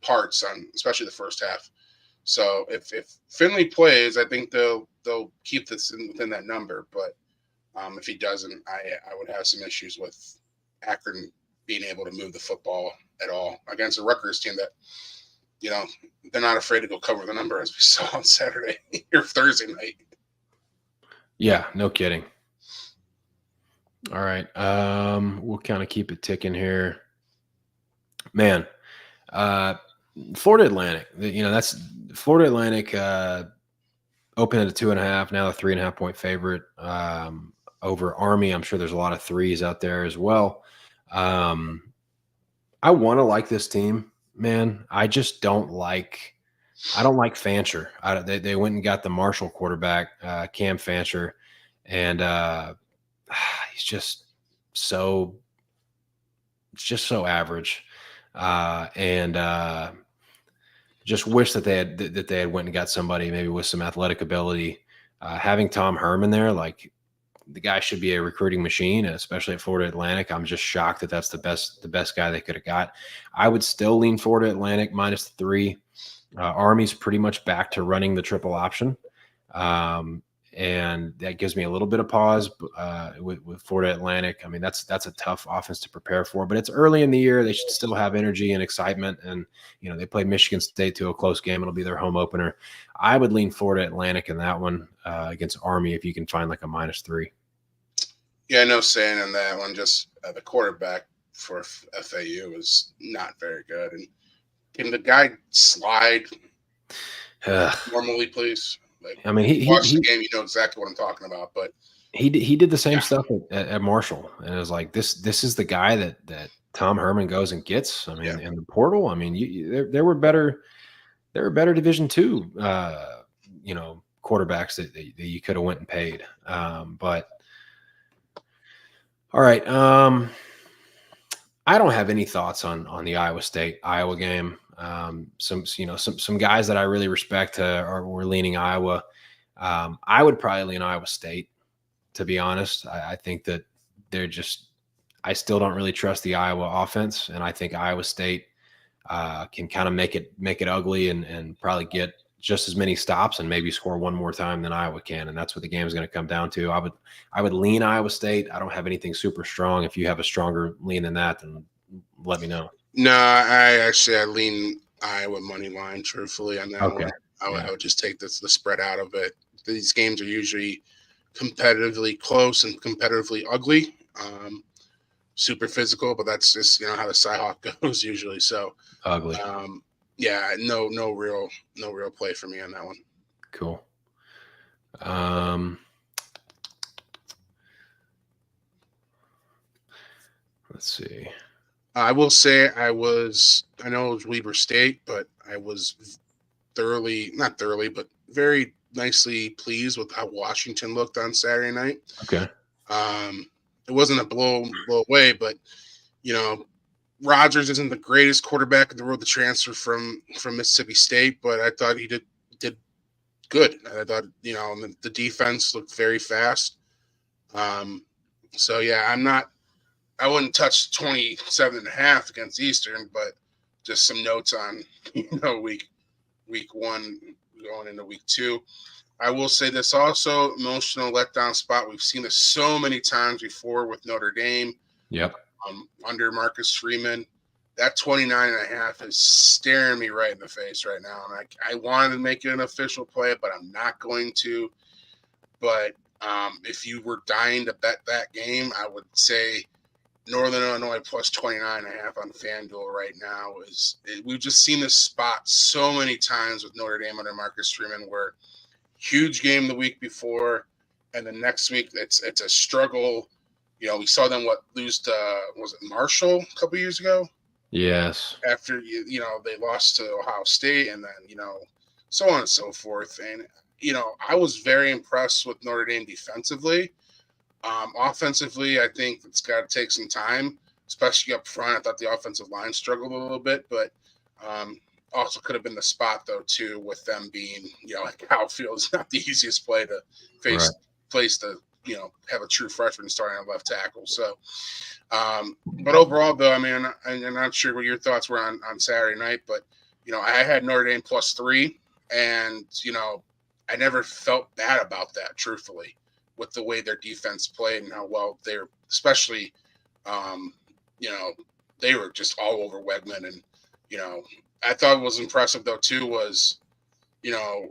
parts on especially the first half. So if Finley plays, I think they'll keep this within that number. But if he doesn't, I would have some issues with Akron being able to move the football at all against a Rutgers team that, they're not afraid to go cover the number, as we saw on Saturday or Thursday night. Yeah, no kidding. All right. We'll kind of keep it ticking here. Man, Florida Atlantic, that's Florida Atlantic opened at a 2.5, now a 3.5 point favorite over Army. I'm sure there's a lot of threes out there as well. I want to like this team, man. I just don't like Fancher. They went and got the Marshall quarterback, Cam Fancher, and he's just so average. And just wish that they had went and got somebody maybe with some athletic ability. Having Tom Herman there, like, the guy should be a recruiting machine, especially at Florida Atlantic. I'm just shocked that that's the best guy they could have got. I would still lean Florida Atlantic minus 3. Army's pretty much back to running the triple option. And that gives me a little bit of pause with Florida Atlantic. I mean, that's a tough offense to prepare for, but it's early in the year. They should still have energy and excitement. And, they played Michigan State to a close game. It'll be their home opener. I would lean Florida Atlantic in that one against Army if you can find like a minus 3. Yeah, no saying on that one. Just the quarterback for FAU is not very good. And can the guy slide normally, please? Like, I mean, he watch the game, you know exactly what I'm talking about. But he did the same stuff at Marshall, and it was like this is the guy that Tom Herman goes and gets. I mean, in the portal. I mean, there were better Division II, quarterbacks that you could have went and paid. But all right, I don't have any thoughts on the Iowa game. Some guys that I really respect were leaning Iowa. I would probably lean Iowa State, to be honest. I think that I still don't really trust the Iowa offense, and I think Iowa State can kind of make it ugly and probably get just as many stops and maybe score one more time than Iowa can, and that's what the game is going to come down to. I would lean Iowa State. I don't have anything super strong. If you have a stronger lean than that, then let me know. No, I lean Iowa money line, truthfully, on that one. I would just take the spread out of it. These games are usually competitively close and competitively ugly, super physical, but that's just how the Cyhawk goes usually. So ugly. No real play for me on that one. Cool. Let's see. I will say I know it was Weber State, but I was not thoroughly, but very nicely pleased with how Washington looked on Saturday night. Okay. It wasn't a blow away, but Rodgers isn't the greatest quarterback in the world to transfer from Mississippi State, but I thought he did good. I thought, the defense looked very fast. Um, so yeah, I wouldn't touch 27.5 against Eastern, but just some notes on, week one going into week two. I will say this also, emotional letdown spot. We've seen this so many times before with Notre Dame, Yep. under Marcus Freeman. That 29.5 is staring me right in the face right now. And I wanted to make it an official play, but I'm not going to. But if you were dying to bet that game, I would say Northern Illinois plus 29.5 on FanDuel right now. We've just seen this spot so many times with Notre Dame under Marcus Freeman, where huge game the week before, and the next week it's a struggle. We saw them lose to, was it Marshall a couple years ago? Yes. After they lost to Ohio State, and then so on and so forth. And I was very impressed with Notre Dame defensively. Offensively, I think it's got to take some time, especially up front. I thought the offensive line struggled a little bit, but also could have been the spot though too, with them being like outfield is not the easiest play to Right. place to have a true freshman starting at left tackle. So, but overall though, I mean, I'm not sure what your thoughts were on Saturday night, but I had Notre Dame +3, and I never felt bad about that, truthfully, with the way their defense played and how well they're, especially, they were just all over Wegman. And, I thought what was impressive, though, too, was,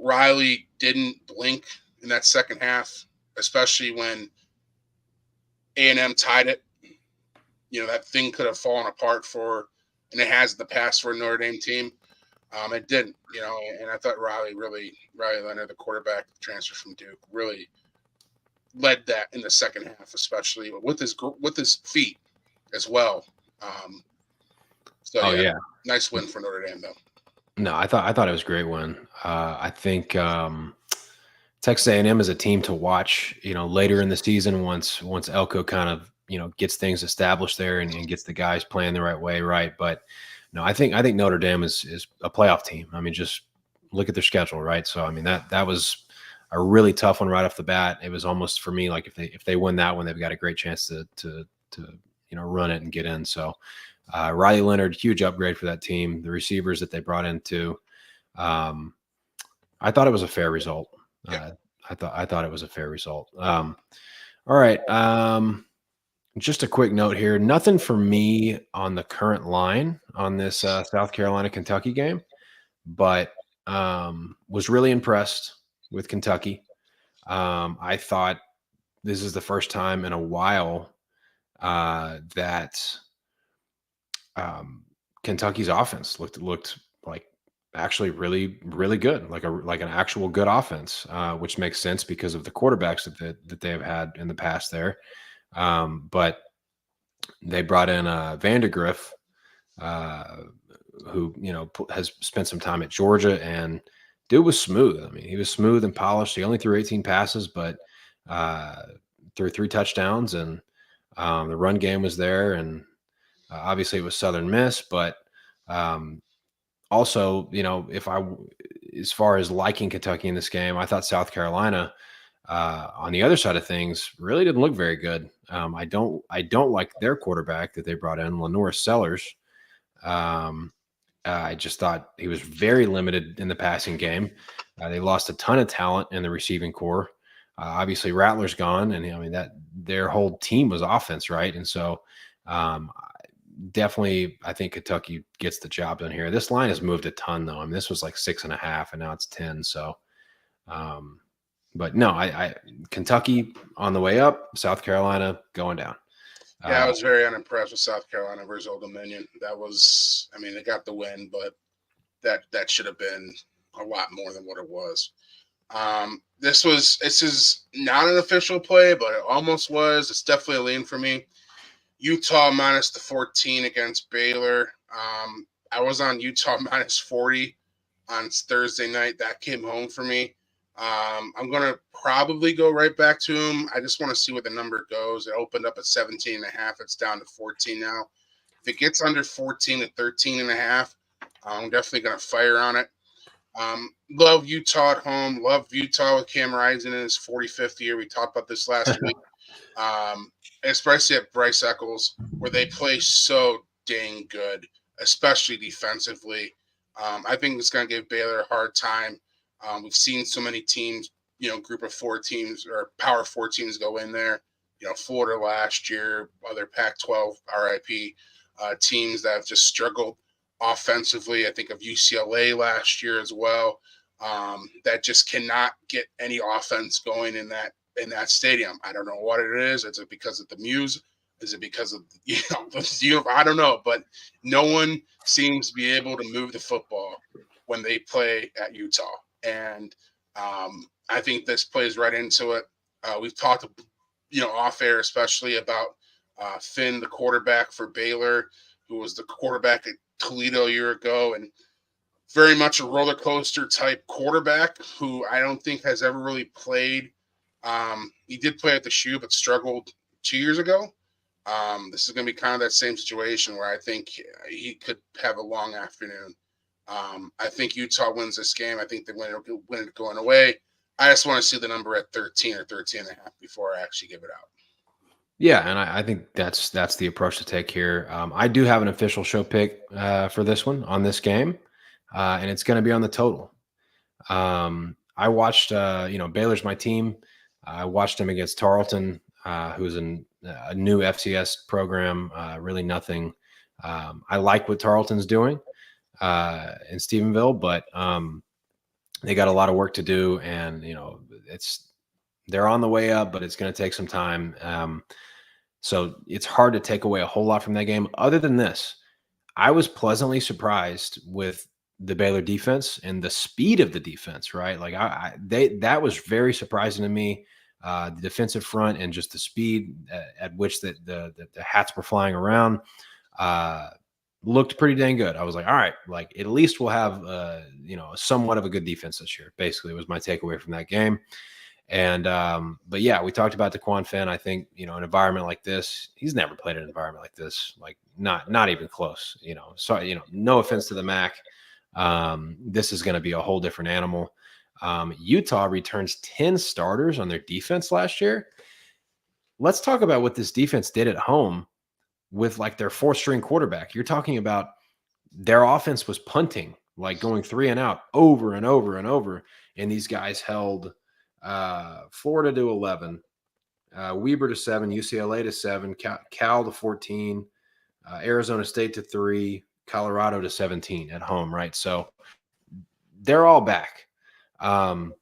Riley didn't blink in that second half, especially when A&M tied it. That thing could have fallen apart and it has in the past for a Notre Dame team. It didn't, and I thought Riley Leonard, the quarterback transfer from Duke, really led that in the second half, especially with his feet as well. So Yeah. nice win for Notre Dame though. No, I thought it was a great win. I think Texas A&M is a team to watch. Later in the season, once Elko kind of gets things established there and gets the guys playing the right way, right? But no, I think Notre Dame is a playoff team. I mean, just look at their schedule, right? So I mean that was a really tough one right off the bat. It was almost, for me, like if they win that one, they've got a great chance to run it and get in. So Riley Leonard, huge upgrade for that team. The receivers that they brought in too. I thought it was a fair result. Yeah. I thought it was a fair result. All right. Just a quick note here. Nothing for me on the current line on this South Carolina-Kentucky game, but was really impressed with Kentucky. I thought this is the first time in a while that Kentucky's offense looked like actually really, really good, like an actual good offense, which makes sense because of the quarterbacks that they have had in the past there. But they brought in Vandergriff, who has spent some time at Georgia, and dude was smooth. I mean, he was smooth and polished. He only threw 18 passes, but threw 3 touchdowns, and the run game was there. And obviously, it was Southern Miss, but also, as far as liking Kentucky in this game, I thought South Carolina, on the other side of things, really didn't look very good. I don't like their quarterback that they brought in, Lenore Sellers. I just thought he was very limited in the passing game. They lost a ton of talent in the receiving core. Obviously, Rattler's gone, and I mean that their whole team was offense, right? And so, definitely, I think Kentucky gets the job done here. This line has moved a ton, though. I mean, this was like 6.5, and now it's 10. So, but no, I Kentucky on the way up, South Carolina going down. Yeah, I was very unimpressed with South Carolina versus Old Dominion. That was, I mean, they got the win, but that should have been a lot more than what it was. This is not an official play, but it almost was. It's definitely a lean for me. Utah minus the 14 against Baylor. I was on Utah minus 40 on Thursday night. That came home for me. I'm going to probably go right back to him. I just want to see where the number goes. It opened up at 17.5. It's down to 14 now. If it gets under 14 at 13.5, I'm definitely going to fire on it. Love Utah at home. Love Utah with Cam Rising in his 45th year. We talked about this last week. Um, Especially at Bryce Eccles, where they play so dang good, especially defensively. I think it's going to give Baylor a hard time. We've seen so many teams, group of four teams or power four teams go in there. Florida last year, other Pac-12 RIP teams that have just struggled offensively. I think of UCLA last year as well. That just cannot get any offense going in that stadium. I don't know what it is. Is it because of the Muse? Is it because of I don't know, but no one seems to be able to move the football when they play at Utah, and I think this plays right into it. We've talked, off air especially about Finn, the quarterback for Baylor, who was the quarterback at Toledo a year ago, and very much a roller coaster type quarterback who I don't think has ever really played. He did play at the Shoe, but struggled 2 years ago. This is going to be kind of that same situation where I think he could have a long afternoon. I think Utah wins this game. I think they win it going away. I just want to see the number at 13 or 13 and a half before I actually give it out. Yeah, and I think that's the approach to take here. I do have an official show pick for this one on this game, and it's going to be on the total. I watched, Baylor's my team. I watched them against Tarleton, who's a new FCS program, really nothing. I like what Tarleton's doing in Stephenville, but they got a lot of work to do, and they're on the way up, but it's going to take some time. So it's hard to take away a whole lot from that game. Other than this, I was pleasantly surprised with the Baylor defense and the speed of the defense, right? Like that was very surprising to me. The defensive front and just the speed at which the hats were flying around looked pretty dang good. I was like, all right, like at least we'll have somewhat of a good defense this year. Basically, was my takeaway from that game. And but yeah, we talked about DeQuan Finn. I think an environment like this, he's never played an environment like this, like not even close. So no offense to the MAC. This is going to be a whole different animal. Utah returns 10 starters on their defense last year. Let's talk about what this defense did at home with like their fourth string quarterback. You're talking about their offense was punting, like going 3 and out over and over and over. And these guys held Florida to 11, Weber to 7, UCLA to 7, Cal to 14, Arizona State to 3, Colorado to 17 at home, right? So they're all back. I'm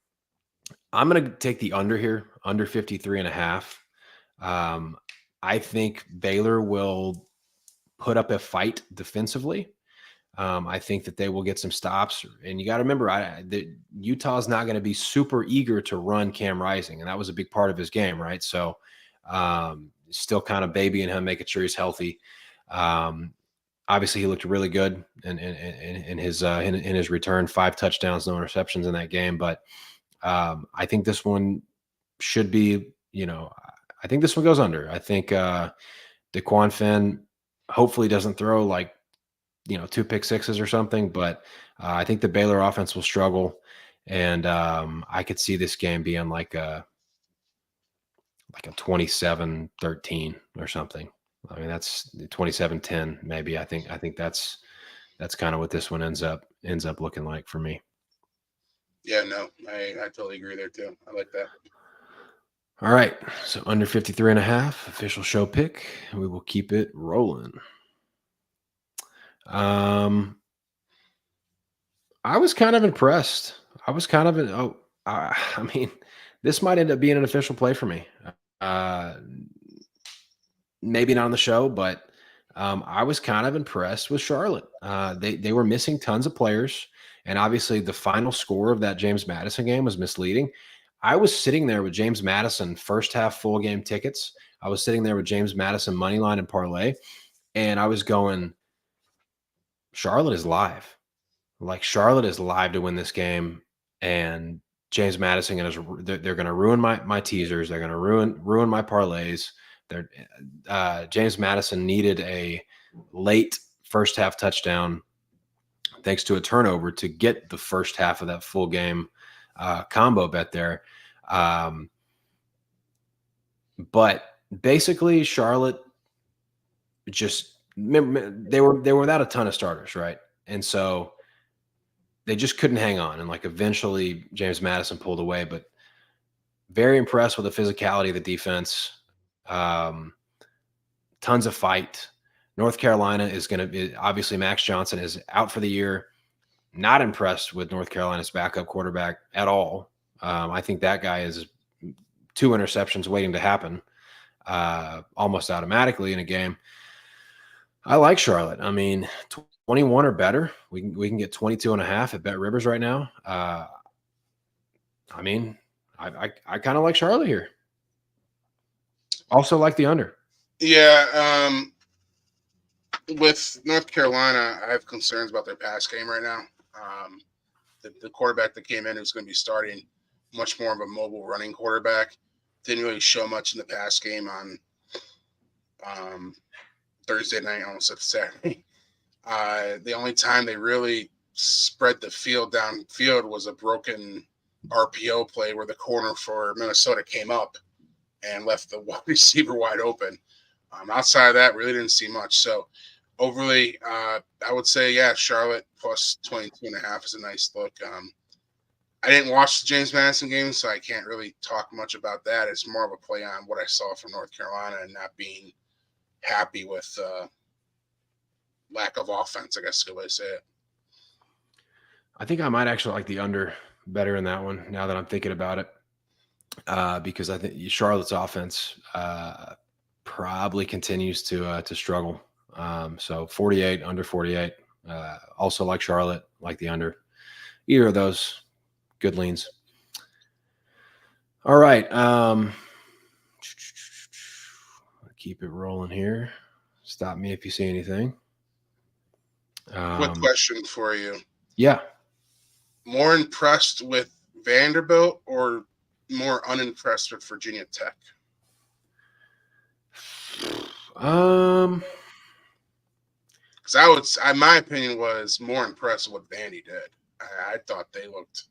going to take the under here, under 53 and a half. I think Baylor will put up a fight defensively. I think that they will get some stops, and you got to remember, Utah's not going to be super eager to run Cam Rising, and that was a big part of his game, right? So, still kind of babying him, making sure he's healthy. Obviously, he looked really good in his return, 5 touchdowns, no interceptions in that game. But I think this one should be, I think this one goes under. I think DeQuan Finn hopefully doesn't throw like 2 pick sixes or something, but I think the Baylor offense will struggle, and I could see this game being like a 27-13 or something. I mean, that's 27-10 maybe. I think that's kind of what this one ends up looking like for me. Yeah, no, I totally agree there too. I like that. All right, so under 53 and a half, official show pick. We will keep it rolling. I was kind of impressed. I mean, this might end up being an official play for me. Maybe not on the show, but I was kind of impressed with Charlotte. They were missing tons of players, and obviously the final score of that James Madison game was misleading. I was sitting there with James Madison first half full game tickets. I was sitting there with James Madison money line and parlay, and I was going, Charlotte is live. Like Charlotte is live to win this game, and James Madison they're going to ruin my teasers. They're going to ruin my parlays. James Madison needed a late first half touchdown thanks to a turnover to get the first half of that full game combo bet there. But basically, Charlotte just they were without a ton of starters, right? And so they just couldn't hang on. And like eventually, James Madison pulled away. But very impressed with the physicality of the defense. Tons of fight. North Carolina is going to be obviously Max Johnson is out for the year. Not impressed with North Carolina's backup quarterback at all. I think that guy is 2 interceptions waiting to happen almost automatically in a game. I like Charlotte. I mean, 21 or better. We can get 22 and a half at Bet Rivers right now. I mean, I kind of like Charlotte here. Also like the under. Yeah. With North Carolina, I have concerns about their pass game right now. The quarterback that came in who's going to be starting, much more of a mobile running quarterback. Didn't really show much in the pass game on Thursday night, almost said Saturday. The only time they really spread the field downfield was a broken RPO play where the corner for Minnesota came up and left the wide receiver wide open. Outside of that, really didn't see much. So overly, I would say, yeah, Charlotte plus 22.5 is a nice look. I didn't watch the James Madison game, so I can't really talk much about that. It's more of a play on what I saw from North Carolina and not being happy with lack of offense, I guess is a good way to say it. I think I might actually like the under better in that one now that I'm thinking about it, because I think Charlotte's offense probably continues to struggle. So 48, under 48. Also like Charlotte, like the under. Either of those, good leans. All right. Keep it rolling here. Stop me if you see anything. Quick question for you. Yeah. More impressed with Vanderbilt or more unimpressed with Virginia Tech? Um, Because my opinion was more impressed with what Vandy did. I thought they looked,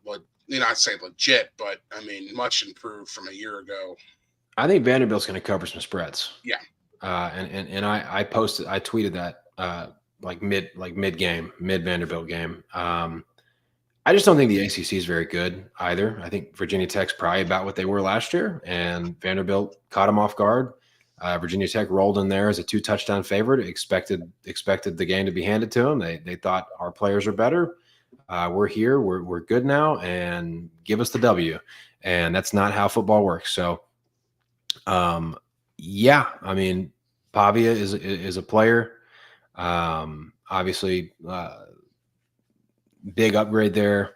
well, not say legit, but I mean, much improved from a year ago. I think Vanderbilt's going to cover some spreads. Yeah. And I tweeted that mid game, mid Vanderbilt game. I just don't think the ACC is very good either. I think Virginia Tech's probably about what they were last year, and Vanderbilt caught them off guard. Virginia Tech rolled in there as a 2-touchdown favorite. Expected the game to be handed to them. They thought our players are better. We're here. We're good now, and give us the W. And that's not how football works. So, yeah, I mean, Pavia is a player. Obviously, big upgrade there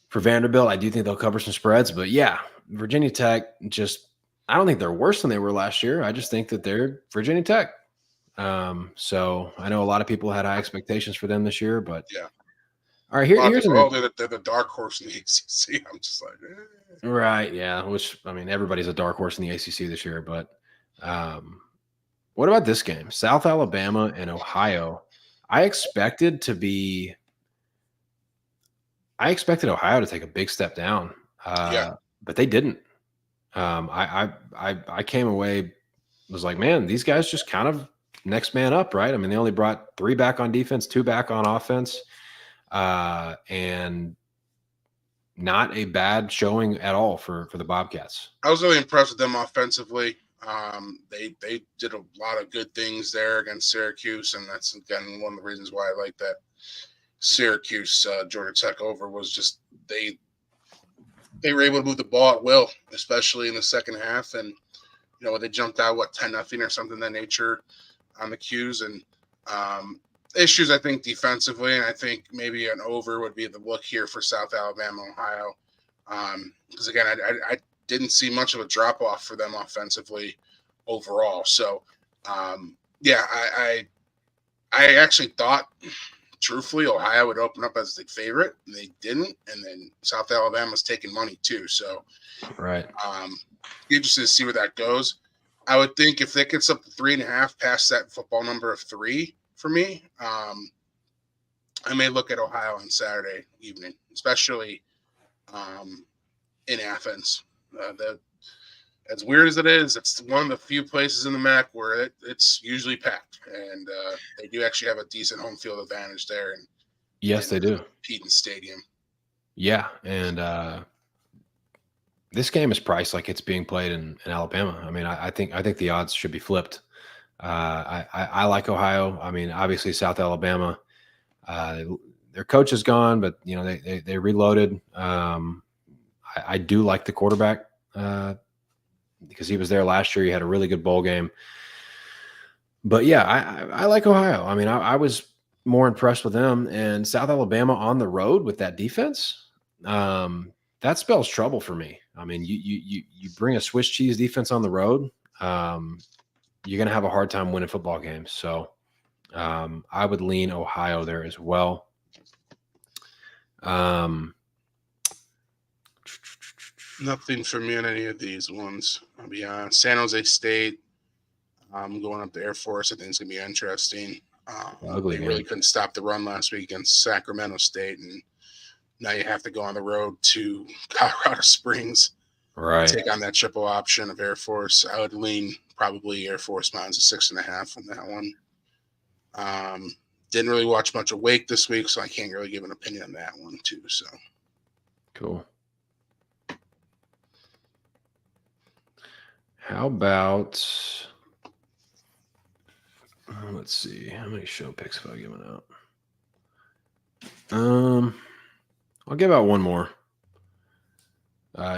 for Vanderbilt. I do think they'll cover some spreads, but yeah, Virginia Tech I don't think they're worse than they were last year. I just think that they're Virginia Tech. So I know a lot of people had high expectations for them this year, but yeah. All right, here's they're the dark horse in the ACC. I'm just like, right, yeah. Which I mean, everybody's a dark horse in the ACC this year. But what about this game? South Alabama and Ohio. I expected Ohio to take a big step down, but they didn't. I came away, was like, man, these guys just kind of next man up, right? I mean, they only brought 3 back on defense, 2 back on offense, and not a bad showing at all for the Bobcats. I was really impressed with them offensively. They did a lot of good things there against Syracuse, and that's again one of the reasons why I like that Syracuse Georgia Tech over was just they were able to move the ball at will, especially in the second half, and they jumped out 10-0 or something of that nature on the Qs, and issues I think defensively, and I think maybe an over would be the look here for South Alabama, Ohio, because again I didn't see much of a drop off for them offensively overall. So yeah, I actually thought, truthfully, Ohio would open up as the favorite, and they didn't. And then South Alabama's taking money too. So, right. Interested to see where that goes. I would think if it gets up to 3.5 past that football number of 3 for me, I may look at Ohio on Saturday evening, especially in Athens. As weird as it is, it's one of the few places in the MAC where it's usually packed, and they do actually have a decent home field advantage there Yes, in they do. Peden Stadium. Yeah, and this game is priced like it's being played in Alabama. I mean, I think the odds should be flipped. I like Ohio. I mean, obviously South Alabama. Uh, their coach is gone, but they reloaded. I do like the quarterback because he was there last year. He had a really good bowl game. But yeah, I like Ohio. I mean, I was more impressed with them, and South Alabama on the road with that defense. That spells trouble for me. I mean, you bring a Swiss cheese defense on the road, you're going to have a hard time winning football games. So I would lean Ohio there as well. Nothing for me on any of these ones. I'll be honest. San Jose State. Going up to Air Force, I think it's gonna be interesting. Ugly They really game. couldn't stop the run last week against Sacramento State, and now you have to go on the road to Colorado Springs and Right. take on that triple option of Air Force. I would lean probably Air Force minus a 6.5 on that one. Didn't really watch much of Wake this week, so I can't really give an opinion on that one too. So Cool. How about let's see, how many show picks have I given out? I'll give out one more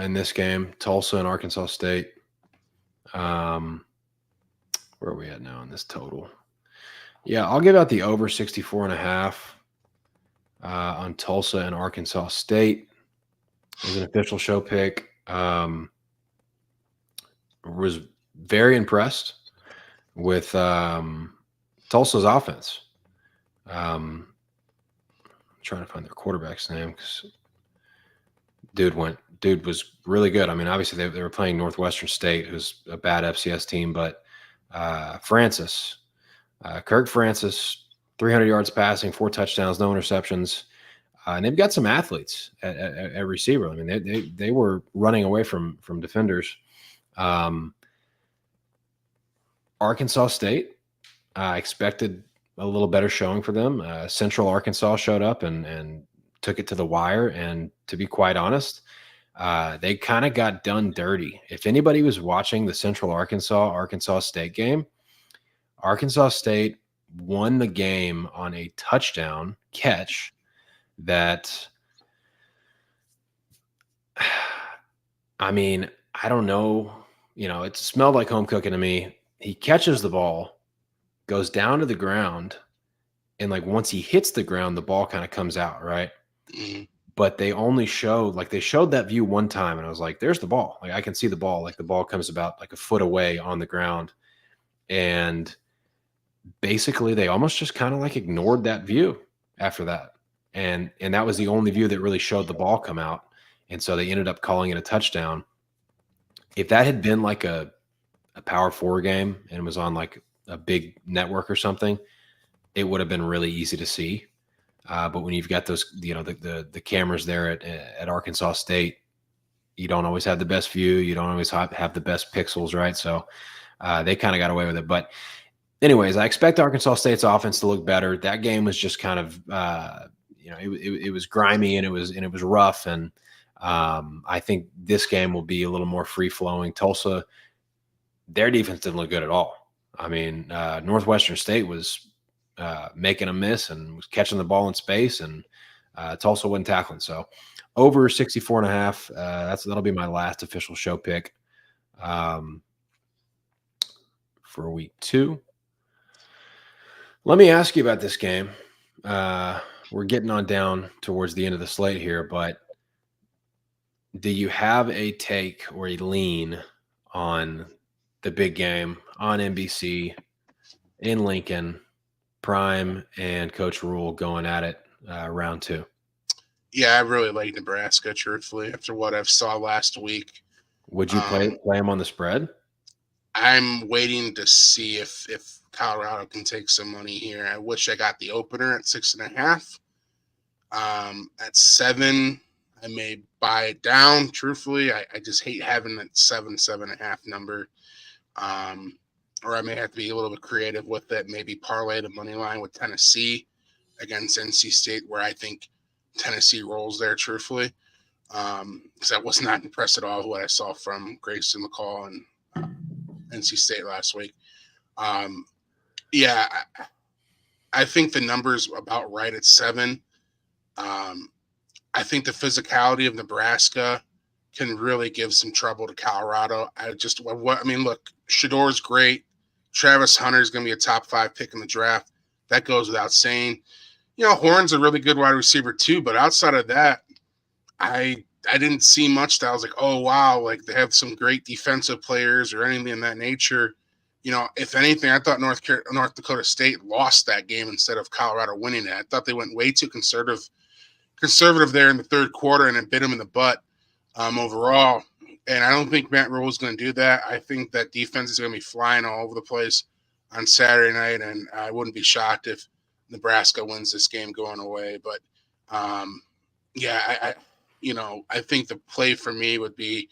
in this game, Tulsa and Arkansas State. Where are we at now in this total? Yeah, I'll give out the over 64.5 on Tulsa and Arkansas State as an official show pick. Was very impressed with Tulsa's offense. I'm trying to find their quarterback's name because dude was really good. I mean, obviously they were playing Northwestern State, who's a bad FCS team, but Kirk Francis, 300 yards passing, 4 touchdowns, no interceptions. And they've got some athletes at receiver. I mean, they were running away from defenders. Arkansas State, I expected a little better showing for them. Central Arkansas showed up and took it to the wire. And to be quite honest, they kind of got done dirty. If anybody was watching the Central Arkansas State game, Arkansas State won the game on a touchdown catch that, I mean, I don't know. It smelled like home cooking to me. He catches the ball, goes down to the ground, and once he hits the ground, the ball kind of comes out, right? mm-hmm. But they only showed that view one time, and I was like, there's the ball. I can see the ball. The ball comes about a foot away on the ground. And basically they almost just kind of ignored that view after that. And that was the only view that really showed the ball come out. And so they ended up calling it a touchdown. If that had been a Power 4 game and it was on a big network or something, it would have been really easy to see. But when you've got those, the cameras there at Arkansas State, you don't always have the best view. You don't always have the best pixels, right? So they kind of got away with it. But anyways, I expect Arkansas State's offense to look better. That game was just kind of, it was grimy and it was rough. And I think this game will be a little more free flowing. Tulsa, their defense didn't look good at all. I mean, Northwestern State was making a miss and was catching the ball in space, and Tulsa wasn't tackling. So over 64.5. That'll be my last official show pick for week 2. Let me ask you about this game. We're getting on down towards the end of the slate here, but do you have a take or a lean on the big game on NBC in Lincoln, Prime and Coach Rule going at it round 2? Yeah, I really like Nebraska, truthfully, after what I've saw last week. Would you play them on the spread? I'm waiting to see if Colorado can take some money here. I wish I got the opener at 6.5. At 7, I may buy it down. Truthfully, I just hate having that 7.5 number. Or I may have to be a little bit creative with it. Maybe parlay the money line with Tennessee against NC State, where I think Tennessee rolls there. Truthfully, because I was not impressed at all with what I saw from Grayson McCall and NC State last week. Um, yeah, I think the number's about right at 7. Um, I think the physicality of Nebraska can really give some trouble to Colorado. I mean, look, Shador's great. Travis Hunter is going to be a top 5 pick in the draft. That goes without saying. Horn's a really good wide receiver too, but outside of that, I didn't see much that I was like, oh wow, like they have some great defensive players or anything in that nature. If anything, I thought North Dakota State lost that game instead of Colorado winning it. I thought they went way too conservative there in the third quarter, and it bit him in the butt overall. And I don't think Matt Rhule is going to do that. I think that defense is going to be flying all over the place on Saturday night, and I wouldn't be shocked if Nebraska wins this game going away. But yeah, I think the play for me would be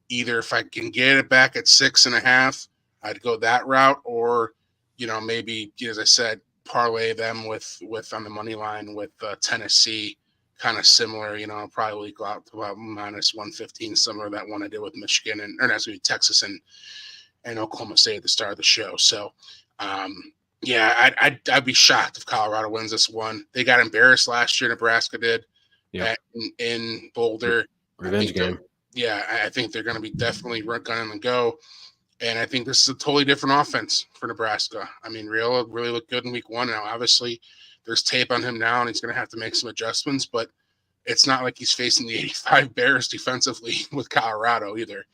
either if I can get it back at 6.5, I'd go that route, or maybe as I said, parlay them with on the money line with Tennessee, kind of similar. Probably go out to about minus 115, similar to that one I did with Michigan Texas and Oklahoma State at the start of the show. So, yeah, I'd be shocked if Colorado wins this one. They got embarrassed last year. Nebraska did. Yep. In Boulder. Revenge game. Yeah, I think they're going to be definitely gunning and go. And I think this is a totally different offense for Nebraska. I mean, Riola really looked good in week 1. Now, obviously, there's tape on him now, and he's going to have to make some adjustments. But it's not like he's facing the 85 Bears defensively with Colorado either.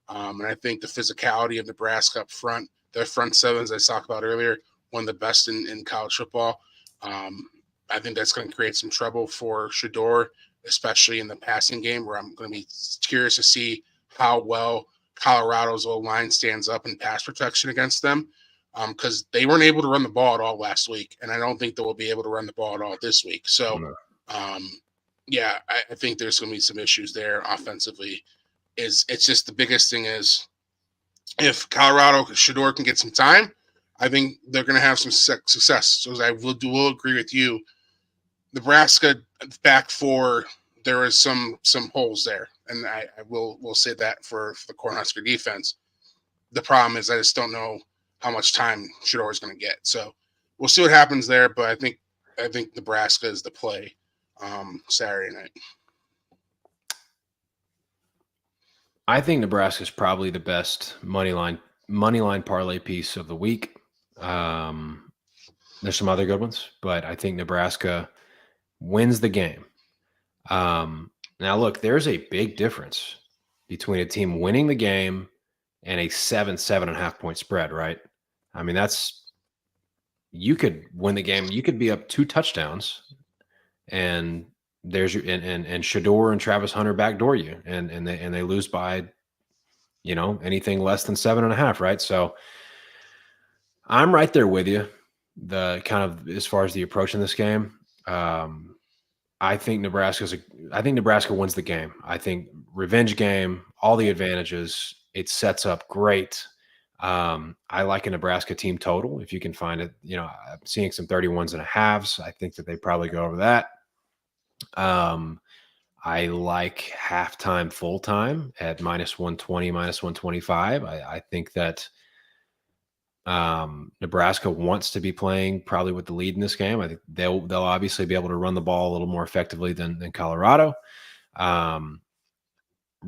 And I think the physicality of Nebraska up front, their front sevens I talked about earlier, one of the best in college football. I think that's going to create some trouble for Shador, especially in the passing game, where I'm going to be curious to see how well Colorado's old line stands up in pass protection against them, because they weren't able to run the ball at all last week, and I don't think they will be able to run the ball at all this week. So, yeah, I think there's going to be some issues there offensively. It's just the biggest thing is if Shador can get some time, I think they're going to have some success. So I will agree with you. Nebraska back 4, there is some holes there, and I will say that for the Cornhusker defense. The problem is I just don't know how much time Shador is going to get. So we'll see what happens there, but I think Nebraska is the play Saturday night. I think Nebraska is probably the best money line parlay piece of the week. There's some other good ones, but I think Nebraska wins the game. Now, look, there's a big difference between a team winning the game and a 7.5 point spread, right? I mean, you could win the game. You could be up 2 touchdowns, and there's and Shador and Travis Hunter backdoor you, and they lose by, anything less than 7.5, right? So I'm right there with you. The kind of as far as the approach in this game. I think Nebraska wins the game. I think revenge game, all the advantages. It sets up great. I like a Nebraska team total if you can find it. I'm seeing some 31s and a halves. I think that they probably go over that. I like halftime, full time at minus 120, minus 125. I think that Nebraska wants to be playing probably with the lead in this game. I think they'll obviously be able to run the ball a little more effectively than Colorado.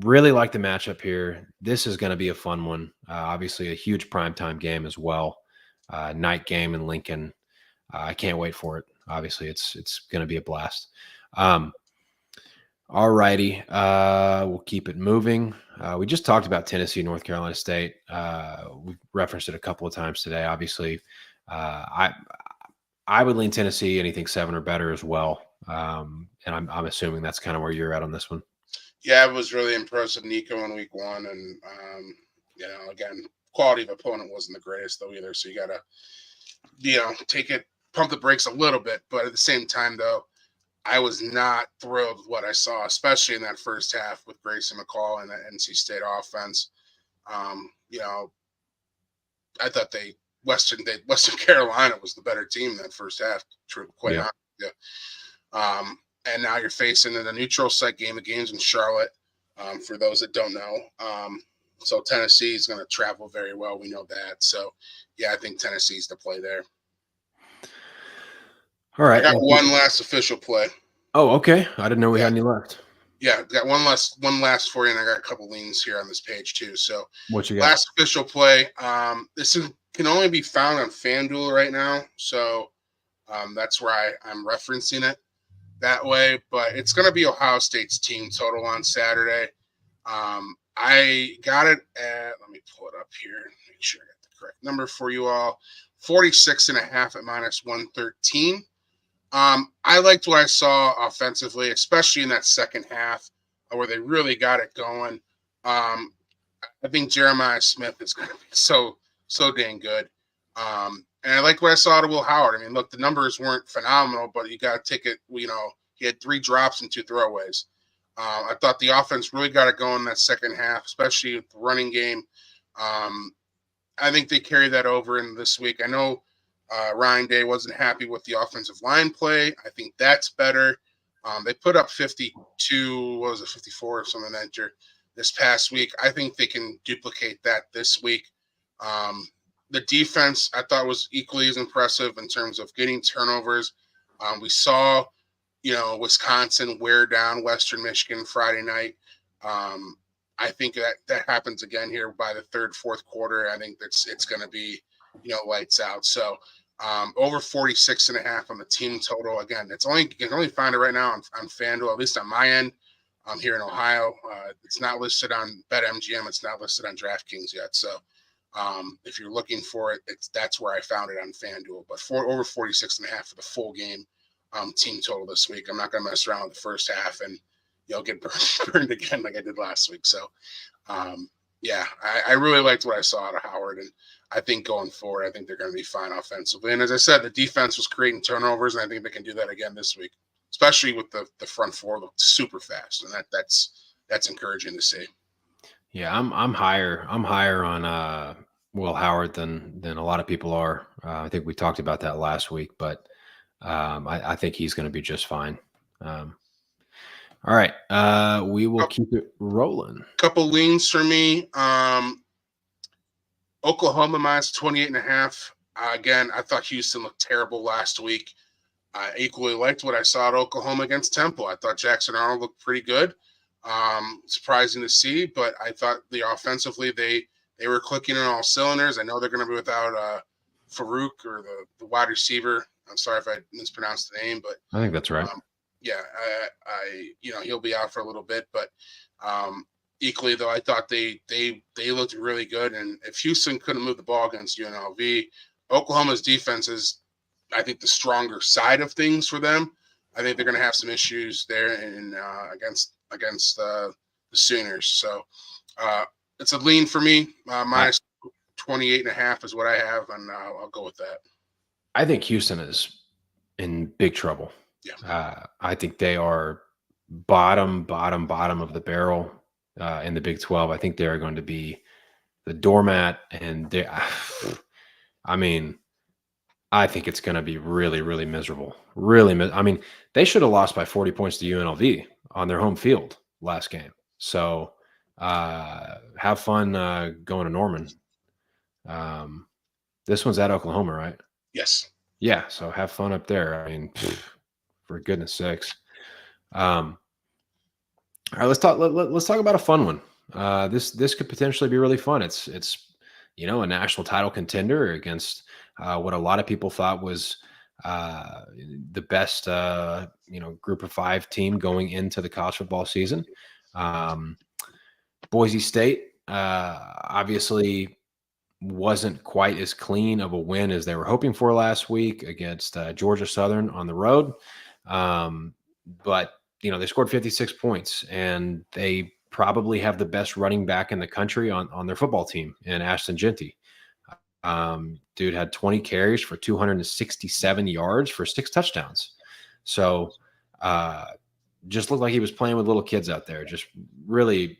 Really like the matchup here. This is going to be a fun one. Obviously a huge primetime game as well. Night game in Lincoln. I can't wait for it. Obviously it's going to be a blast. All righty. We'll keep it moving. We just talked about Tennessee, North Carolina State. We referenced it a couple of times today. Obviously, I would lean Tennessee, anything 7 or better as well. And I'm assuming that's kind of where you're at on this one. Yeah, I was really impressed with Nico in week 1, and again, quality of opponent wasn't the greatest though either. So you got to, pump the brakes a little bit, but at the same time though, I was not thrilled with what I saw, especially in that first half with Grayson McCall and that NC State offense. You know, I thought Western Carolina was the better team in that first half. Quite Yeah. honest with you. And now you're facing in a neutral site game of games in Charlotte. For those that don't know, so Tennessee is going to travel very well. We know that. So yeah, I think Tennessee's the play there. All I right. got Well, one last official play. oh, okay. I didn't know we Yeah, had any left. yeah, got one last for you, and I got a couple leans here on this page too. So What you got? last official play. Can only be found on FanDuel right now. So that's where I'm referencing it that way. But it's going to be Ohio State's team total on Saturday. I got it at, let me pull it up here, make sure I got the correct number for you all. 46.5 at -113. I liked what I saw offensively, especially in that second half where they really got it going. I think Jeremiah Smith is going to be so dang good. And I like what I saw out of Will Howard. I mean, look, the numbers weren't phenomenal, but you got to take it, he had 3 drops and 2 throwaways. I thought the offense really got it going in that second half, especially with the running game. I think they carry that over in this week. I know Ryan Day wasn't happy with the offensive line play. I think that's better. They put up 52, 54 or something like that this past week. I think they can duplicate that this week. The defense I thought was equally as impressive in terms of getting turnovers. We saw Wisconsin wear down Western Michigan Friday night. I think that happens again here by the third, fourth quarter. I think it's going to be, lights out. So over 46.5 on the team total. Again, you can only find it right now on FanDuel, at least on my end. Here in Ohio. It's not listed on BetMGM. It's not listed on DraftKings yet. So if you're looking for it, that's where I found it on FanDuel. But over 46.5 for the full game. Team total this week. I'm not going to mess around with the first half and get burned again like I did last week. So, yeah, I really liked what I saw out of Howard, and I think going forward, I think they're going to be fine offensively. And as I said, the defense was creating turnovers, and I think they can do that again this week, especially with the front four looked super fast, and that's encouraging to see. Yeah, I'm higher. I'm higher on Will Howard than a lot of people are. I think we talked about that last week, but I think he's going to be just fine. All right. We will keep it rolling. Couple leans for me. Oklahoma -28.5. Again, I thought Houston looked terrible last week. I equally liked what I saw at Oklahoma against Temple. I thought Jackson Arnold looked pretty good. Surprising to see, but I thought offensively they were clicking on all cylinders. I know they're going to be without Farouk or the wide receiver. I'm sorry if I mispronounced the name, but I think that's right. Yeah, he'll be out for a little bit, but equally though, I thought they looked really good. And if Houston couldn't move the ball against UNLV, Oklahoma's defense is, I think, the stronger side of things for them. I think they're going to have some issues there against the Sooners. So it's a lean for me. -28.5 is what I have, and I'll go with that. I think Houston is in big trouble. Yeah. I think they are bottom of the barrel in the Big 12. I think they are going to be the doormat, and I think it's going to be really, really miserable. I mean, they should have lost by 40 points to UNLV on their home field last game. So have fun going to Norman. This one's at Oklahoma, right? Yes. Yeah. So have fun up there. I mean, for goodness sakes. All right, let's talk about a fun one. This could potentially be really fun. It's a national title contender against what a lot of people thought was the best group of 5 team going into the college football season. Boise State obviously wasn't quite as clean of a win as they were hoping for last week against Georgia Southern on the road. But they scored 56 points, and they probably have the best running back in the country on their football team in Ashton Jeanty. Dude had 20 carries for 267 yards for 6 touchdowns. So just looked like he was playing with little kids out there, just really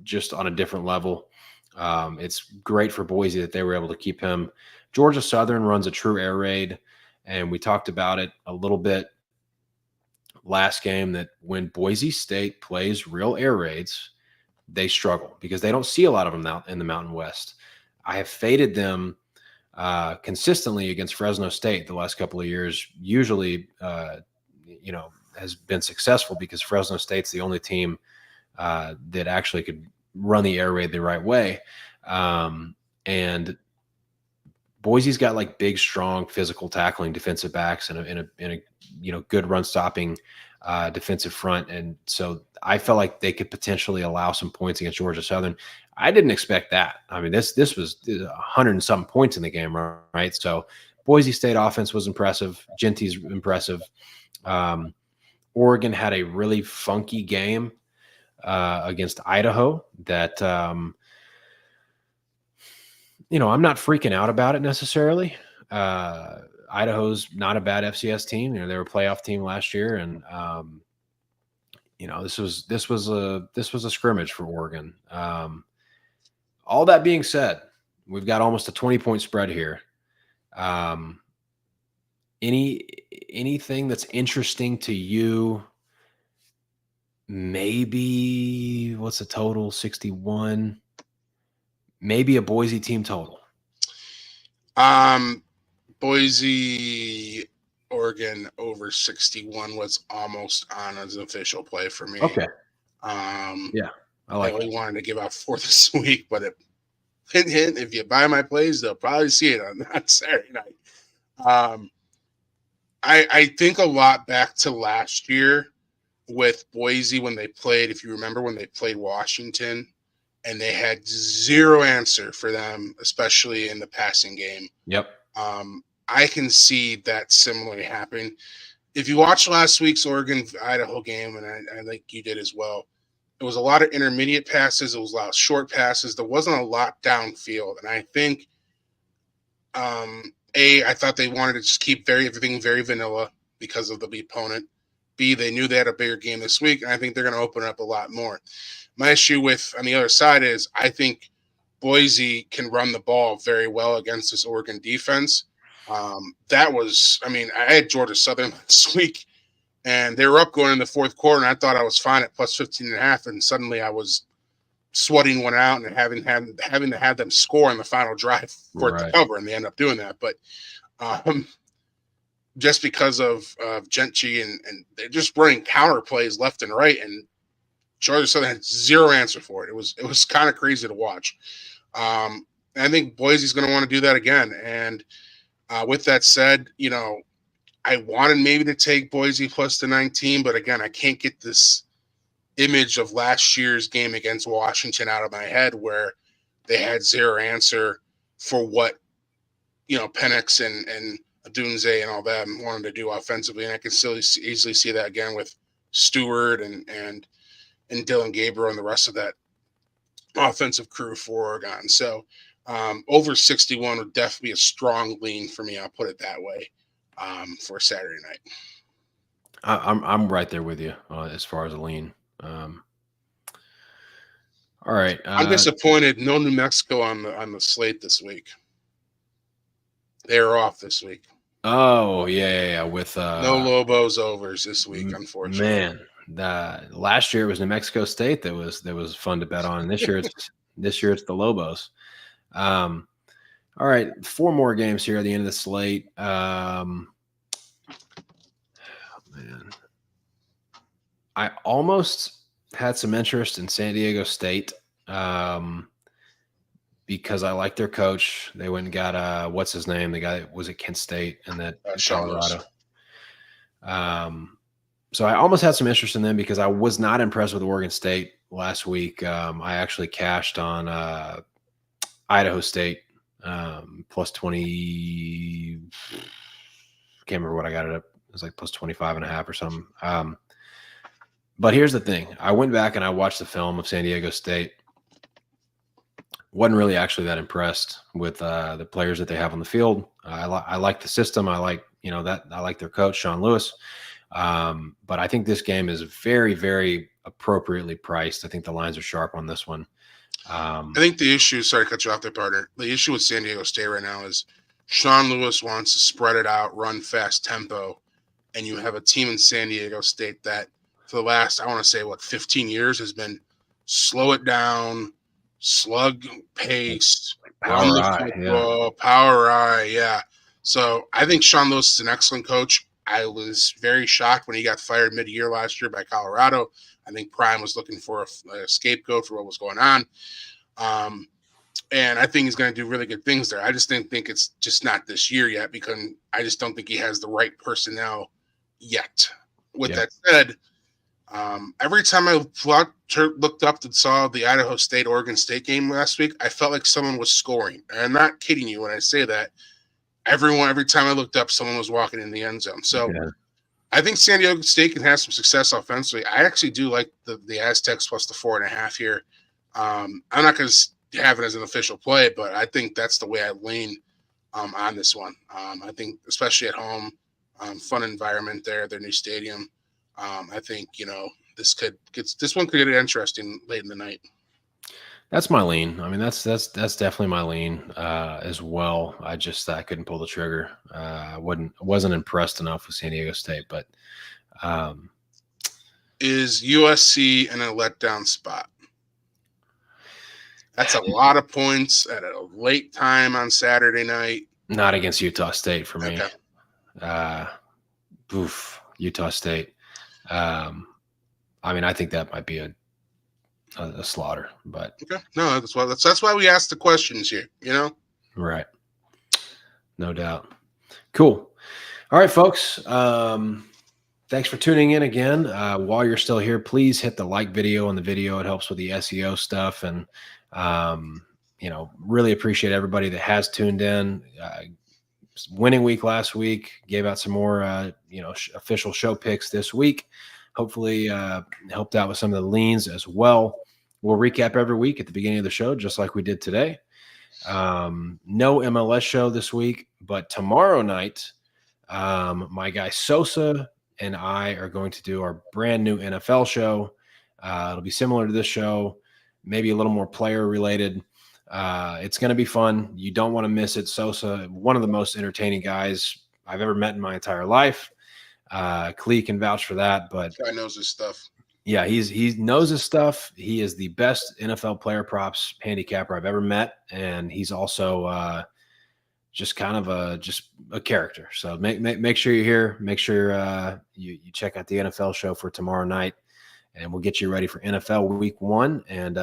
just on a different level. It's great for Boise that they were able to keep him. Georgia Southern runs a true air raid, and we talked about it a little bit last game that when Boise State plays real air raids, they struggle because they don't see a lot of them out in the Mountain West. I have faded them consistently against Fresno State the last couple of years. Usually, has been successful because Fresno State's the only team that actually could run the air raid the right way. And Boise's got like big, strong, physical tackling defensive backs and a good run stopping defensive front. And so I felt like they could potentially allow some points against Georgia Southern. I didn't expect that. I mean, this was 100 and some points in the game, right? So Boise State offense was impressive. Genty's impressive. Oregon had a really funky game against Idaho that, I'm not freaking out about it necessarily. Idaho's not a bad FCS team. They were a playoff team last year. And, this was a scrimmage for Oregon. All that being said, we've got almost a 20-point spread here. Anything that's interesting to you? Maybe what's the total? 61. Maybe a Boise team total. Boise, Oregon over 61 was almost on as an official play for me. Okay. Yeah, I only wanted to give out 4 this week, but hint, if you buy my plays, they'll probably see it on Saturday night. I think a lot back to last year with Boise when they played, if you remember when they played Washington, and they had zero answer for them, especially in the passing game. Yep. I can see that similarly happen. If you watched last week's Oregon-Idaho game, and I think you did as well, it was a lot of intermediate passes. It was a lot of short passes. There wasn't a lot downfield. And I think, I thought they wanted to just keep everything very vanilla because of the opponent. B, they knew they had a bigger game this week, and I think they're going to open up a lot more. My issue on the other side is I think Boise can run the ball very well against this Oregon defense. I had Georgia Southern last week, and they were up going in the fourth quarter, and I thought I was fine at plus 15.5, and suddenly I was sweating one out and having to have them score on the final drive for it to cover, and they end up doing that. But just because of Genty and they're just running counter plays left and right, and Georgia Southern had zero answer for it. It was kind of crazy to watch. I think Boise's going to want to do that again. And with that said, I wanted maybe to take Boise plus the 19, but again, I can't get this image of last year's game against Washington out of my head where they had zero answer for what, Penix and Adunze and all that wanted to do offensively. And I can still easily see that again with Stewart and Dylan Gabriel and the rest of that offensive crew for Oregon. So over 61 would definitely be a strong lean for me. I'll put it that way for Saturday night. I'm right there with you as far as a lean. All right. I'm disappointed. No New Mexico on the slate this week. They're off this week. Oh yeah. With no Lobos overs this week, unfortunately. Man, last year it was New Mexico State that was fun to bet on. And this year it's the Lobos. All right, 4 more games here at the end of the slate. Man, I almost had some interest in San Diego State because I like their coach. They went and got what's his name? The guy that was at Kent State and that Colorado. So I almost had some interest in them because I was not impressed with Oregon State last week. I actually cashed on Idaho State plus 20. Can't remember what I got it up. It was like plus 25.5 or something. But here's the thing. I went back and I watched the film of San Diego State. Wasn't really actually that impressed with the players that they have on the field. I like the system. I like, I like their coach, Sean Lewis. But I think this game is very, very appropriately priced. I think the lines are sharp on this one. I think the issue, sorry to cut you off there, partner. The issue with San Diego State right now is Sean Lewis wants to spread it out, run fast tempo, and you have a team in San Diego State that for the last, I want to say, 15 years has been slow it down, slug pace, run the football, power eye, yeah. So I think Sean Lewis is an excellent coach. I was very shocked when he got fired mid-year last year by Colorado. I think Prime was looking for a scapegoat for what was going on. And I think he's going to do really good things there. I just didn't think it's just not this year yet because I just don't think he has the right personnel yet. With that said, every time I looked up and saw the Idaho State-Oregon State game last week, I felt like someone was scoring. And I'm not kidding you when I say that. Every time I looked up, someone was walking in the end zone. So I think San Diego State can have some success offensively. I actually do like the Aztecs plus the 4.5 here. I'm not going to have it as an official play, but I think that's the way I lean on this one. I think, especially at home, fun environment there, their new stadium. I think this one could get interesting late in the night. That's my lean. I mean, that's definitely my lean as well. I couldn't pull the trigger. Wasn't impressed enough with San Diego State, but is USC in a letdown spot? That's a lot of points at a late time on Saturday night. Not against Utah State for me. Okay. Utah State. I mean, I think that might be a slaughter, but okay. No, that's why we ask the questions here, Right. No doubt. Cool. All right, folks. Thanks for tuning in again. While you're still here, please hit the like video on the video. It helps with the SEO stuff. And, really appreciate everybody that has tuned in. Winning week last week, gave out some more, official show picks this week. Hopefully helped out with some of the leans as well. We'll recap every week at the beginning of the show, just like we did today. No MLS show this week, but tomorrow night, my guy Sosa and I are going to do our brand new NFL show. It'll be similar to this show, maybe a little more player related. It's going to be fun. You don't want to miss it. Sosa, one of the most entertaining guys I've ever met in my entire life. Cle can vouch for that, but guy knows his stuff. Yeah, he knows his stuff. He is the best NFL player props handicapper I've ever met, and he's also just kind of a character. So make sure you're here. Make sure you check out the NFL show for tomorrow night, and we'll get you ready for NFL Week 1 and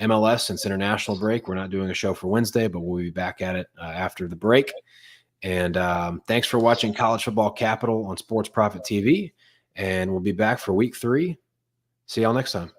MLS. Since international break, we're not doing a show for Wednesday, but we'll be back at it after the break. And thanks for watching College Football Capital on Sports Prophet TV. And we'll be back for week 3. See y'all next time.